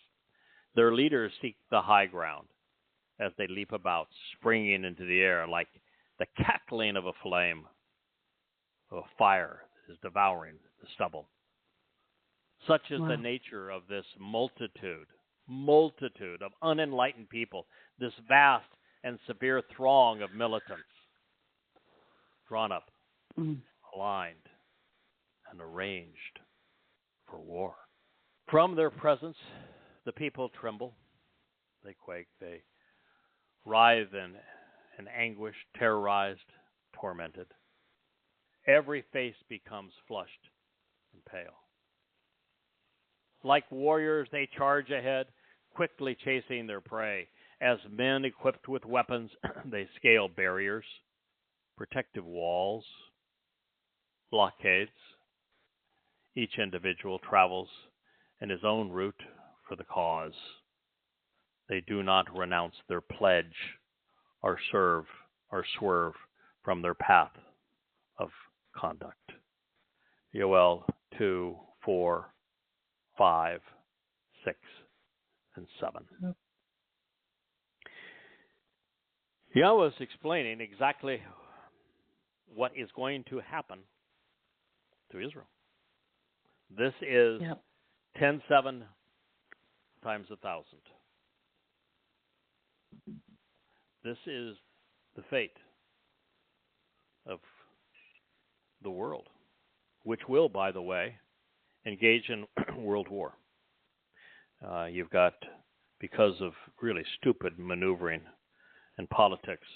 their leaders seek the high ground as they leap about, springing into the air like the cackling of a flame, of a fire that is devouring the stubble. Such is the nature of this multitude of unenlightened people, this vast and severe throng of militants, drawn up, aligned, and arranged for war. From their presence, the people tremble, they quake, they writhe in anguish, terrorized tormented. Every face becomes flushed and pale. Like warriors, they charge ahead, quickly chasing their prey. As men equipped with weapons, they scale barriers, protective walls, blockades. Each individual travels in his own route for the cause. They do not renounce their pledge or swerve from their path of conduct. Yow'el 2, 4, 5, 6, and 7. Yep. Yahweh is explaining exactly what is going to happen to Israel. This is 10:7 times 1,000. This is the fate of the world, which will, by the way, engage in world war. You've got, because of really stupid maneuvering and politics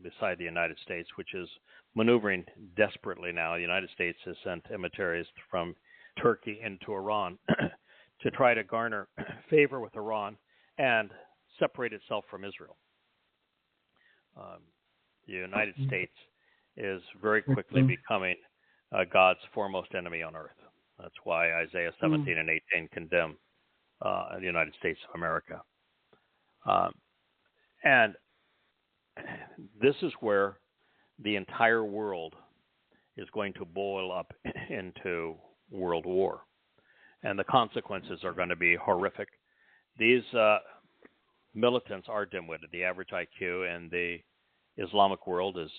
beside the United States, which is maneuvering desperately now. The United States has sent emissaries from Turkey into Iran to try to garner favor with Iran and separate itself from Israel. The United States is very quickly becoming God's foremost enemy on earth. That's why Isaiah 17 and 18 condemn the United States of America. And this is where the entire world is going to boil up into world war. And the consequences are going to be horrific. These militants are dim-witted. The average IQ in the Islamic world is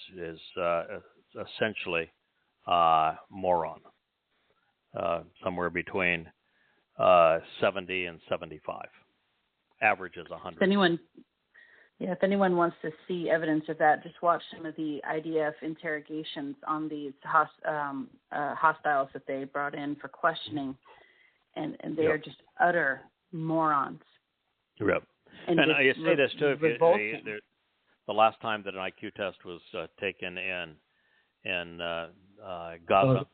essentially moron, somewhere between 70 and 75. Average is 100. If anyone wants to see evidence of that, just watch some of the IDF interrogations on these hostiles that they brought in for questioning, and they are just utter morons. Yep. And I say this too. The last time that an IQ test was taken in Gaza,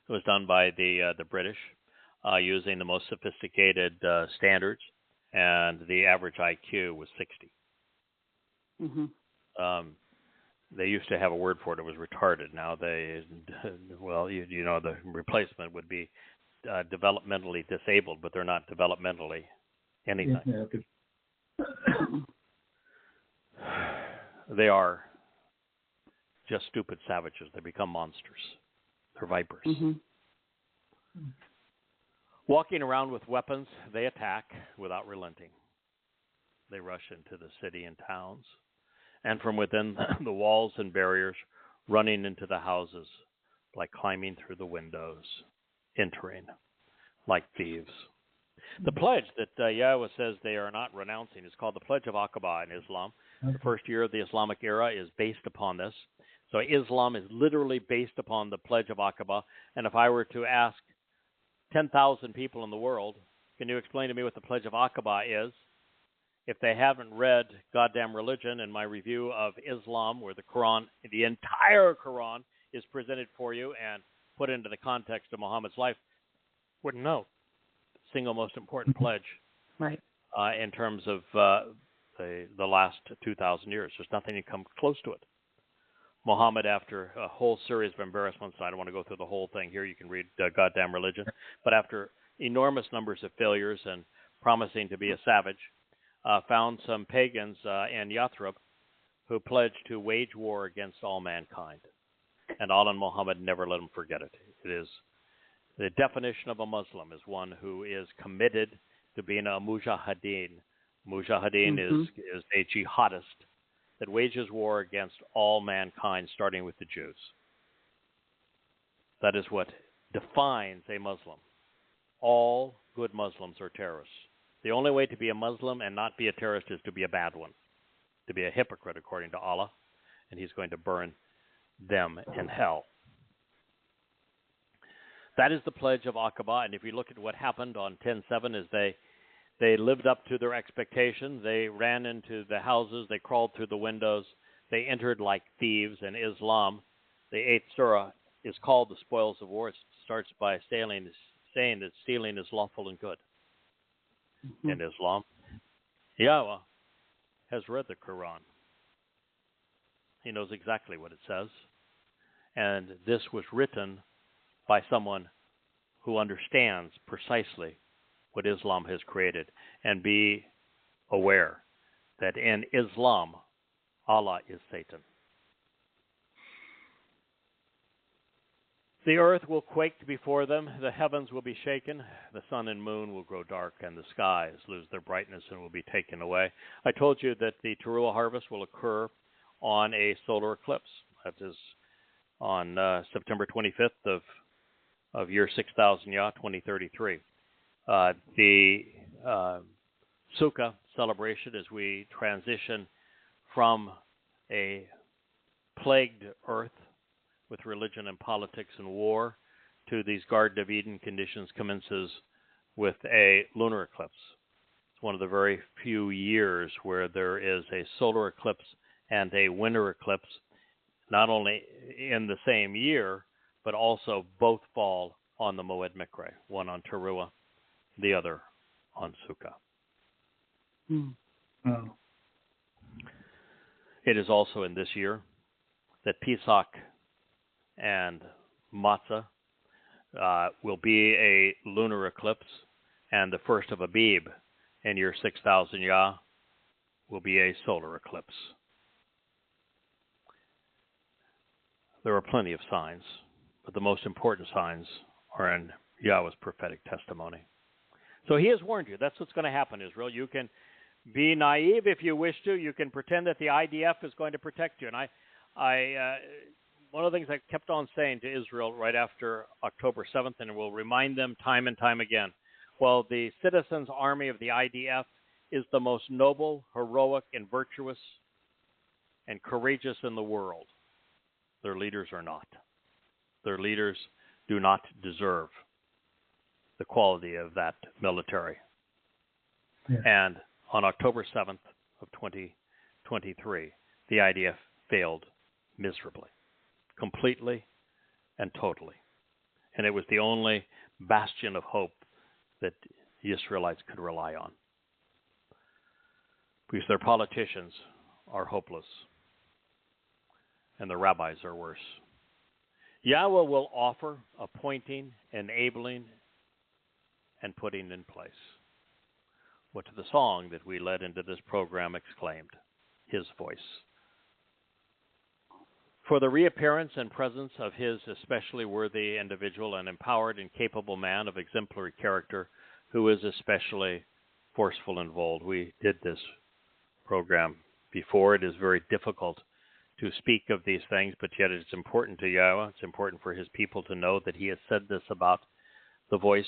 it was done by the British using the most sophisticated standards, and the average IQ was 60. They used to have a word for it. It was retarded. Now the replacement would be developmentally disabled, but they're not developmentally anything. They are just stupid savages. They become monsters. They're vipers. Walking around with weapons, they attack without relenting. They rush into the city and towns, and from within the walls and barriers, running into the houses, like climbing through the windows, entering like thieves. The pledge that Yahweh says they are not renouncing is called the Pledge of Aqaba in Islam. The first year of the Islamic era is based upon this. So Islam is literally based upon the Pledge of Aqaba. And if I were to ask 10,000 people in the world, can you explain to me what the Pledge of Aqaba is? If they haven't read Goddamn Religion and my review of Islam, where the Quran, the entire Quran, is presented for you and put into the context of Muhammad's life, wouldn't know. Single most important pledge, right? In terms of the last 2,000 years. There's nothing to come close to it. Muhammad, after a whole series of embarrassments, I don't want to go through the whole thing here. You can read Goddamn Religion. But after enormous numbers of failures and promising to be a savage, found some pagans in Yathrib who pledged to wage war against all mankind. And Allah and Muhammad never let them forget it. It is the definition of a Muslim is one who is committed to being a mujahideen. Mujahideen is a jihadist that wages war against all mankind, starting with the Jews. That is what defines a Muslim. All good Muslims are terrorists. The only way to be a Muslim and not be a terrorist is to be a bad one, to be a hypocrite, according to Allah, and He's going to burn them in hell. That is the Pledge of Aqaba, and if you look at what happened on 10/7, is they lived up to their expectations. They ran into the houses. They crawled through the windows. They entered like thieves, and Islam the 8th surah is called the spoils of war. It starts by saying that stealing is lawful and good in Islam. Yahowah has read the Quran. He knows exactly what it says. And this was written by someone who understands precisely what Islam has created. And be aware that in Islam, Allah is Satan. The earth will quake before them, the heavens will be shaken, the sun and moon will grow dark, and the skies lose their brightness and will be taken away. I told you that the Towrah harvest will occur on a solar eclipse. That is on September 25th of year 6000 Yah, 2033. The Sukkah celebration, as we transition from a plagued earth with religion and politics and war to these Garden of Eden conditions, commences with a lunar eclipse. It's one of the very few years where there is a solar eclipse and a winter eclipse, not only in the same year, but also both fall on the Moed Mikre, one on Towrah, the other on Sukkah. Oh. It is also in this year that Pesach and Matsah will be a lunar eclipse, and the first of Abib in year 6000 Yah will be a solar eclipse. There are plenty of signs, but the most important signs are in Yahweh's prophetic testimony. So he has warned you. That's what's going to happen, Israel. You can be naive if you wish to. You can pretend that the IDF is going to protect you. And I one of the things I kept on saying to Israel right after October 7th, and will remind them time and time again, well, the citizens' army of the IDF is the most noble, heroic, and virtuous and courageous in the world. Their leaders are not. Their leaders do not deserve the quality of that military. Yeah. And on October 7th of 2023, the IDF failed miserably, completely and totally. And it was the only bastion of hope that the Israelites could rely on, because their politicians are hopeless and the rabbis are worse. Yahowah will offer appointing, enabling, and putting in place what the song that we led into this program exclaimed, his voice. For the reappearance and presence of his especially worthy individual and empowered and capable man of exemplary character, who is especially forceful and bold. We did this program before. It is very difficult to speak of these things, but yet it's important to Yahowah. It's important for his people to know that he has said this about the voice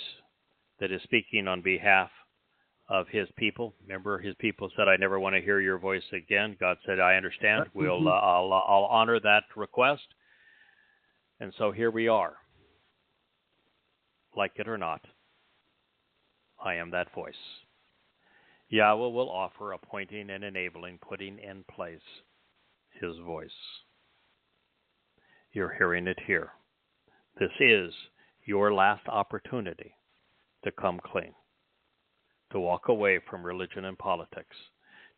that is speaking on behalf of his people. Remember, his people said, "I never want to hear your voice again." God said, "I understand. I'll honor that request." And so here we are. Like it or not, I am that voice. Yahowah will offer appointing and enabling, putting in place his voice. You're hearing it here. This is your last opportunity to come clean, to walk away from religion and politics,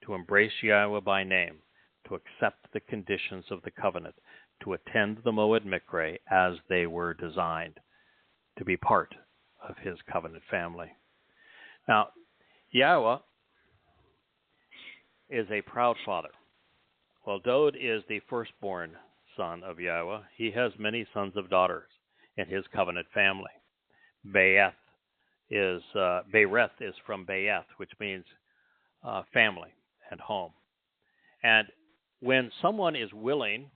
to embrace Yahowah by name, to accept the conditions of the covenant, to attend the Moed Mikre as they were designed, to be part of his covenant family. Now, Yahowah is a proud father. Well, Dowd is the firstborn son of Yahowah. He has many sons and daughters in his covenant family. Be'eth is from Be'eth, which means family and home. And when someone is willing,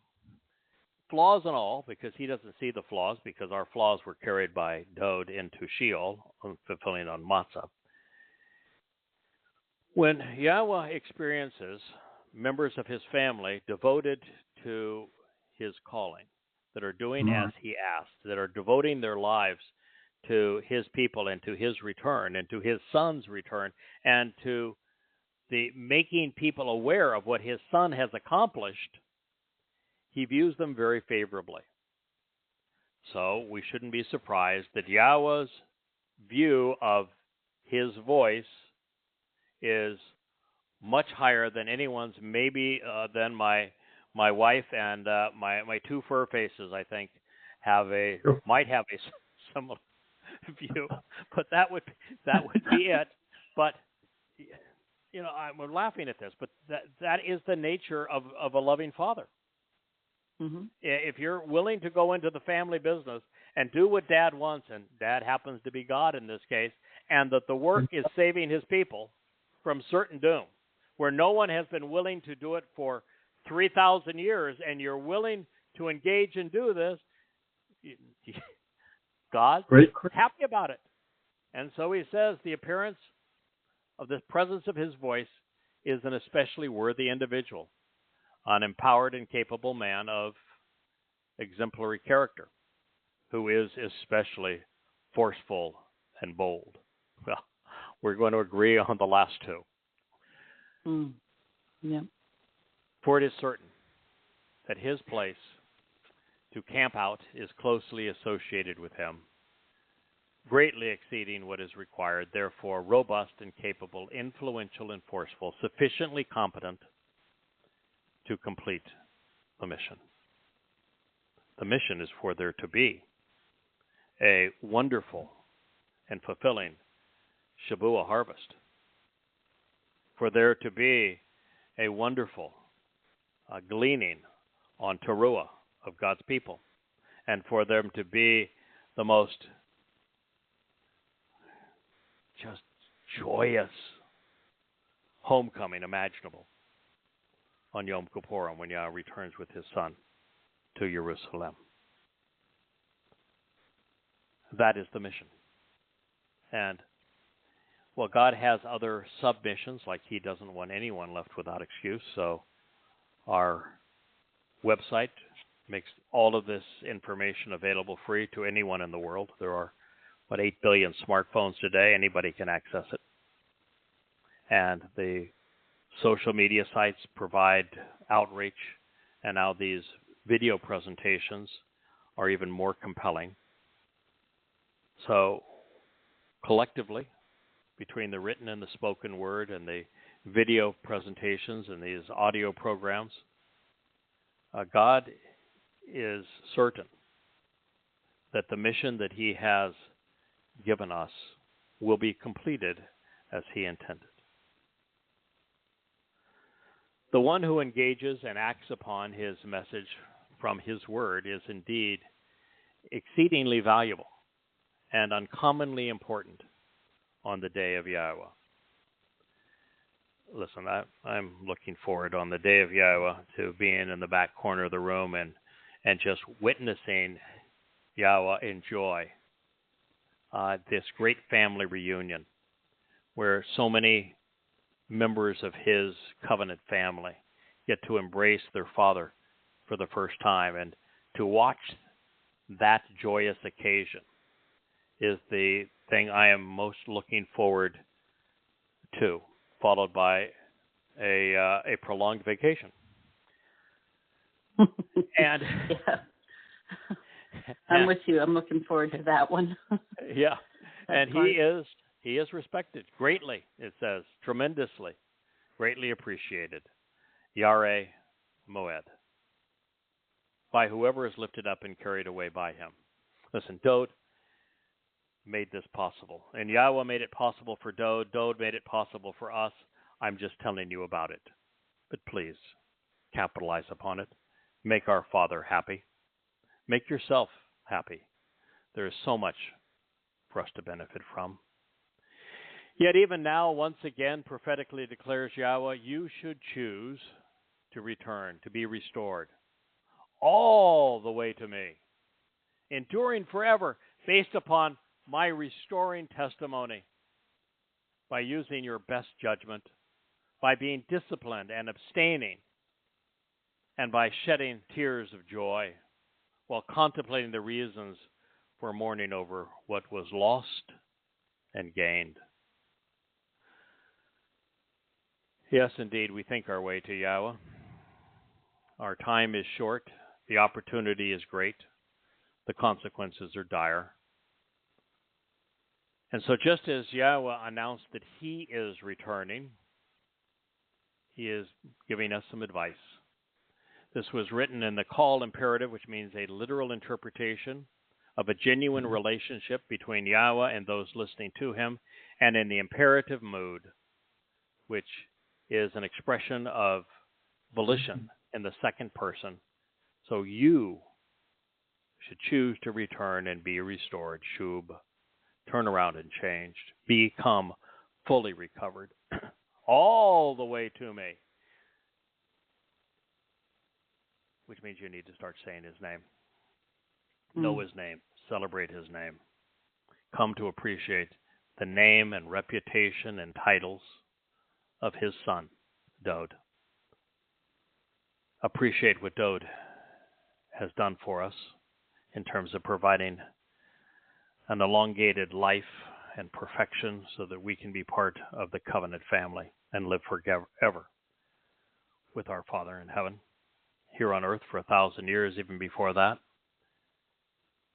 flaws and all, because he doesn't see the flaws, because our flaws were carried by Dowd into Sheol, fulfilling on Matsah. When Yahowah experiences members of his family devoted to his calling, that are doing as he asked, that are devoting their lives to his people and to his return and to his son's return and to the making people aware of what his son has accomplished, he views them very favorably. So we shouldn't be surprised that Yahweh's view of his voice is much higher than anyone's, maybe than my wife and my two fur faces, I think, might have a similar view. But that would be it. But I'm laughing at this, but that is the nature of a loving father. Mm-hmm. If you're willing to go into the family business and do what Dad wants, and Dad happens to be God in this case, and that the work is saving his people from certain doom, where no one has been willing to do it for 3,000 years, and you're willing to engage and do this, God's happy about it. And so he says the appearance of the presence of his voice is an especially worthy individual, an empowered and capable man of exemplary character, who is especially forceful and bold. Well, we're going to agree on the last two. Yeah. For it is certain that his place to camp out is closely associated with him, greatly exceeding what is required, therefore robust and capable, influential and forceful, sufficiently competent to complete the mission. The mission is for there to be a wonderful and fulfilling Shabuah harvest, for there to be a wonderful gleaning on Towrah of God's people, and for them to be the most just joyous homecoming imaginable on Yom Kippur, when Yah returns with his son to Jerusalem. That is the mission. And well, God has other submissions, like he doesn't want anyone left without excuse. So our website makes all of this information available free to anyone in the world. There are, 8 billion smartphones today. Anybody can access it. And the social media sites provide outreach, and now these video presentations are even more compelling. So collectively, between the written and the spoken word and the video presentations and these audio programs, God is certain that the mission that he has given us will be completed as he intended. The one who engages and acts upon his message from his word is indeed exceedingly valuable and uncommonly important on the day of Yahowah. Listen, I'm looking forward on the day of Yahowah to being in the back corner of the room and just witnessing Yahowah enjoy this great family reunion where so many members of his covenant family get to embrace their father for the first time. And to watch that joyous occasion is the thing I am most looking forward to, followed by a prolonged vacation. And yeah. I'm with you. I'm looking forward to that one. Yeah. And he is respected greatly, it says, tremendously, greatly appreciated. Yareh Moed, by whoever is lifted up and carried away by him. Listen, Dowd made this possible. And Yahowah made it possible for Dowd. Dowd made it possible for us. I'm just telling you about it. But please, capitalize upon it. Make our Father happy. Make yourself happy. There is so much for us to benefit from. Yet even now, once again, prophetically declares Yahowah, you should choose to return, to be restored, all the way to me, enduring forever, based upon my restoring testimony, by using your best judgment, by being disciplined and abstaining, and by shedding tears of joy while contemplating the reasons for mourning over what was lost and gained. Yes, indeed, we think our way to Yahowah. Our time is short. The opportunity is great. the consequences are dire. And so just as Yahowah announced that he is returning, he is giving us some advice. This was written in the call imperative, which means a literal interpretation of a genuine relationship between Yahowah and those listening to him, and in the imperative mood, which is an expression of volition in the second person. So you should choose to return and be restored, shub, turn around and changed, become fully recovered, all the way to me. Which means you need to start saying his name. Know his name. Celebrate his name. Come to appreciate the name and reputation and titles of his son, Dowd. Appreciate what Dowd has done for us in terms of providing an elongated life and perfection so that we can be part of the covenant family and live forever with our Father in heaven, here on earth for 1,000 years, even before that.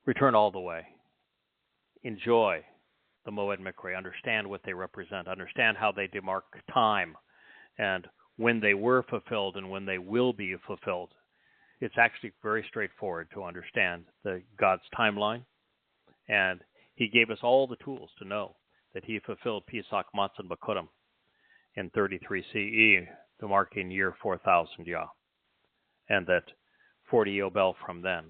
Return all the way. Enjoy the Moed Mikre. Understand what they represent. Understand how they demark time and when they were fulfilled and when they will be fulfilled. It's actually very straightforward to understand God's timeline. And he gave us all the tools to know that he fulfilled Pesach, Matsah, and Bakurim in 33 CE, the marking year 4000 Yah. And that 40 Yow'el from then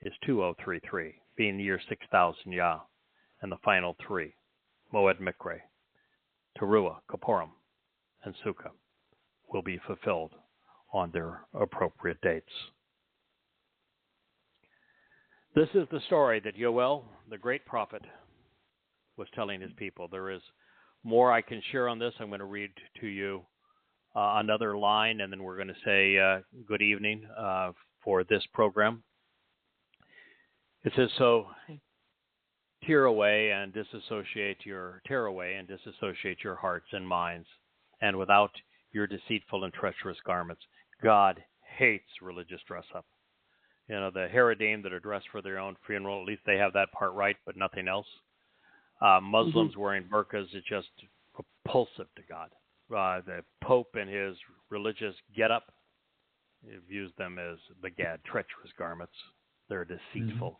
is 2033, being the year 6000 Yah, and the final three, Moed Mikre, Towrah, Kippurim, and Sukkah, will be fulfilled on their appropriate dates. This is the story that Yow'el, the great prophet, was telling his people. There is more I can share on this. I'm going to read to you another line, and then we're going to say good evening for this program. It says, so tear away and disassociate your hearts and minds, and without your deceitful and treacherous garments. God hates religious dress-up. You know, the Haredim that are dressed for their own funeral, at least they have that part right, but nothing else. Muslims wearing burqas is just repulsive to God. The Pope and his religious get-up, he views them as begad, treacherous garments. They're deceitful.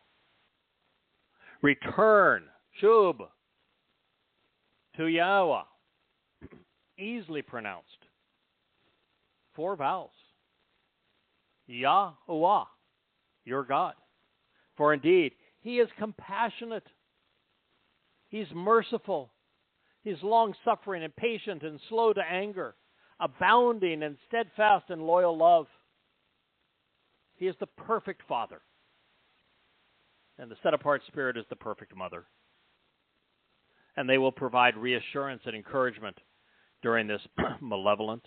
Return, shub, to Yahowah. Easily pronounced. 4 vowels. Yahowah, your God. For indeed, he is compassionate. He's merciful. He's long-suffering and patient and slow to anger, abounding in steadfast and loyal love. He is the perfect Father. And the set-apart Spirit is the perfect Mother. And they will provide reassurance and encouragement during this malevolent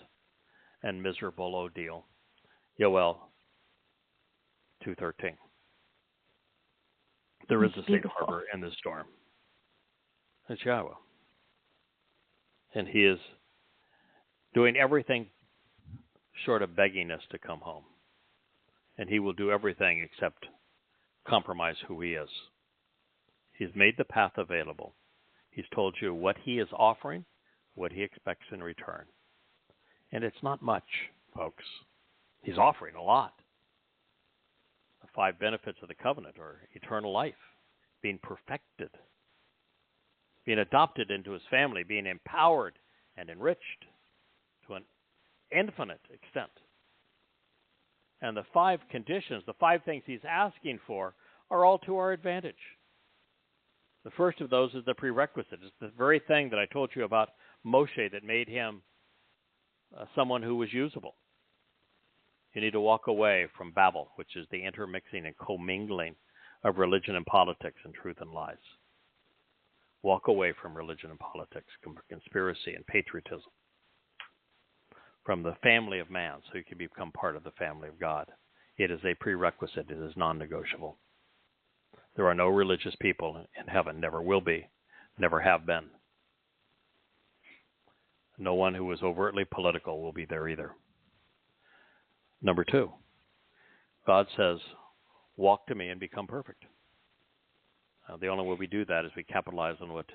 and miserable ordeal. Yow'el 2:13. There is a safe harbor in this storm. It's Yahowah. And he is doing everything short of begging us to come home. And he will do everything except compromise who he is. He's made the path available. He's told you what he is offering, what he expects in return. And it's not much, folks. He's offering a lot. The 5 benefits of the covenant are eternal life, being perfected, being adopted into his family, being empowered and enriched to an infinite extent. And the 5 conditions, the 5 things he's asking for, are all to our advantage. The first of those is the prerequisite. It's the very thing that I told you about Moshe that made him someone who was usable. You need to walk away from Babel, which is the intermixing and commingling of religion and politics and truth and lies. Walk away from religion and politics, conspiracy and patriotism, from the family of man, so you can become part of the family of God. It is a prerequisite. It is non-negotiable. There are no religious people in heaven, never will be, never have been. No one who is overtly political will be there either. Number 2, God says, walk to me and become perfect. The only way we do that is we capitalize on what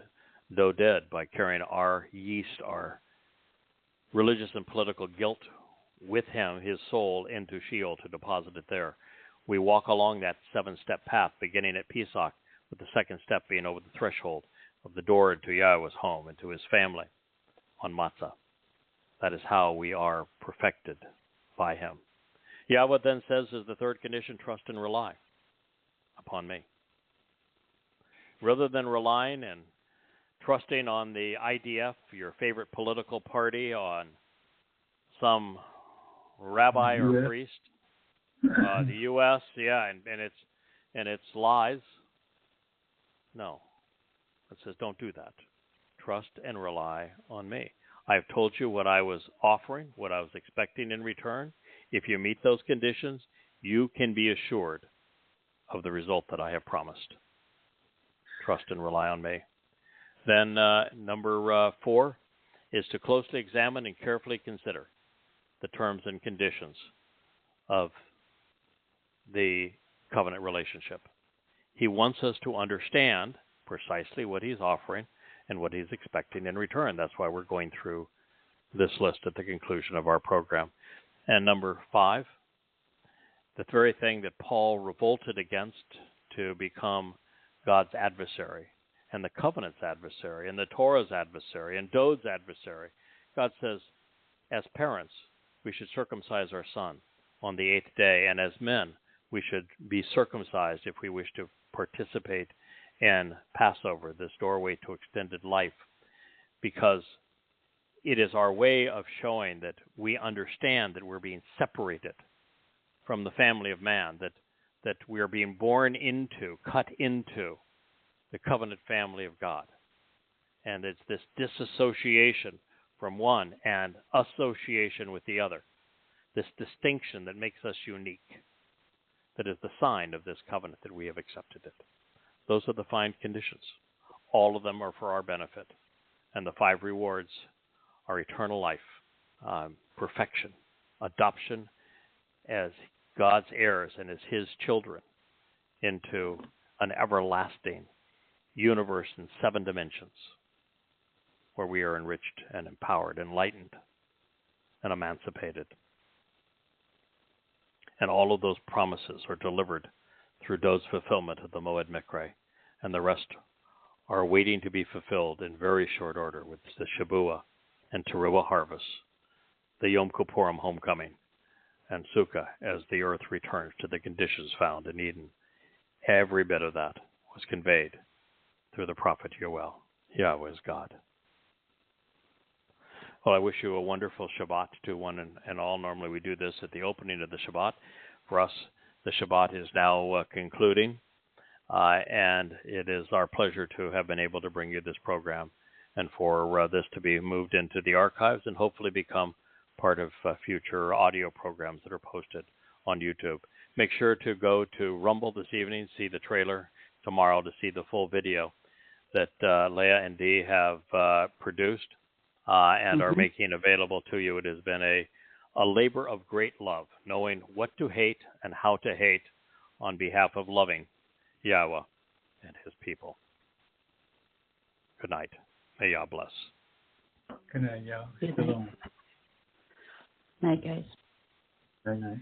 Dowd did by carrying our yeast, our religious and political guilt with him, his soul, into Sheol to deposit it there. We walk along that 7-step path, beginning at Pesach, with the second step being over the threshold of the door to Yahowah's home and to his family on Matsah. That is how we are perfected by him. Yahowah then says, as the third condition, trust and rely upon me. Rather than relying and trusting on the IDF, your favorite political party, on some rabbi or priest, the U.S., and its lies. No. It says, don't do that. Trust and rely on me. I've told you what I was offering, what I was expecting in return. If you meet those conditions, you can be assured of the result that I have promised. Trust and rely on me. Then number 4 is to closely examine and carefully consider the terms and conditions of the covenant relationship. He wants us to understand precisely what he's offering and what he's expecting in return. That's why we're going through this list at the conclusion of our program. And number 5, the very thing that Paul revolted against to become God's adversary, and the covenant's adversary, and the Torah's adversary, and Dowd's adversary. God says, as parents, we should circumcise our son on the 8th day, and as men, we should be circumcised if we wish to participate in Passover, this doorway to extended life, because it is our way of showing that we understand that we're being separated from the family of man, that we are being born into, cut into the covenant family of God. And it's this disassociation from one and association with the other, this distinction that makes us unique, that is the sign of this covenant that we have accepted it. Those are the 5 conditions. All of them are for our benefit. And the 5 rewards are eternal life, perfection, adoption as God's heirs and as his children into an everlasting universe in 7 dimensions where we are enriched and empowered, enlightened, and emancipated. And all of those promises are delivered through Dowd's fulfillment of the Moed Mikre, and the rest are waiting to be fulfilled in very short order with the Shabuah and Towrah harvest, the Yom Kippurim homecoming, and Sukkah as the earth returns to the conditions found in Eden. Every bit of that was conveyed through the prophet Yow'el. Yahweh is God. Well, I wish you a wonderful Shabbat to one and all. Normally we do this at the opening of the Shabbat. For us, the Shabbat is now concluding, and it is our pleasure to have been able to bring you this program and for this to be moved into the archives and hopefully become part of future audio programs that are posted on YouTube. Make sure to go to Rumble this evening, see the trailer tomorrow to see the full video that Leah and Dee have produced and are making available to you. It has been a labor of great love, knowing what to hate and how to hate on behalf of loving Yahowah and his people. Good night. May Yah bless. Good night, y'all. Good night. Night, guys. Good night.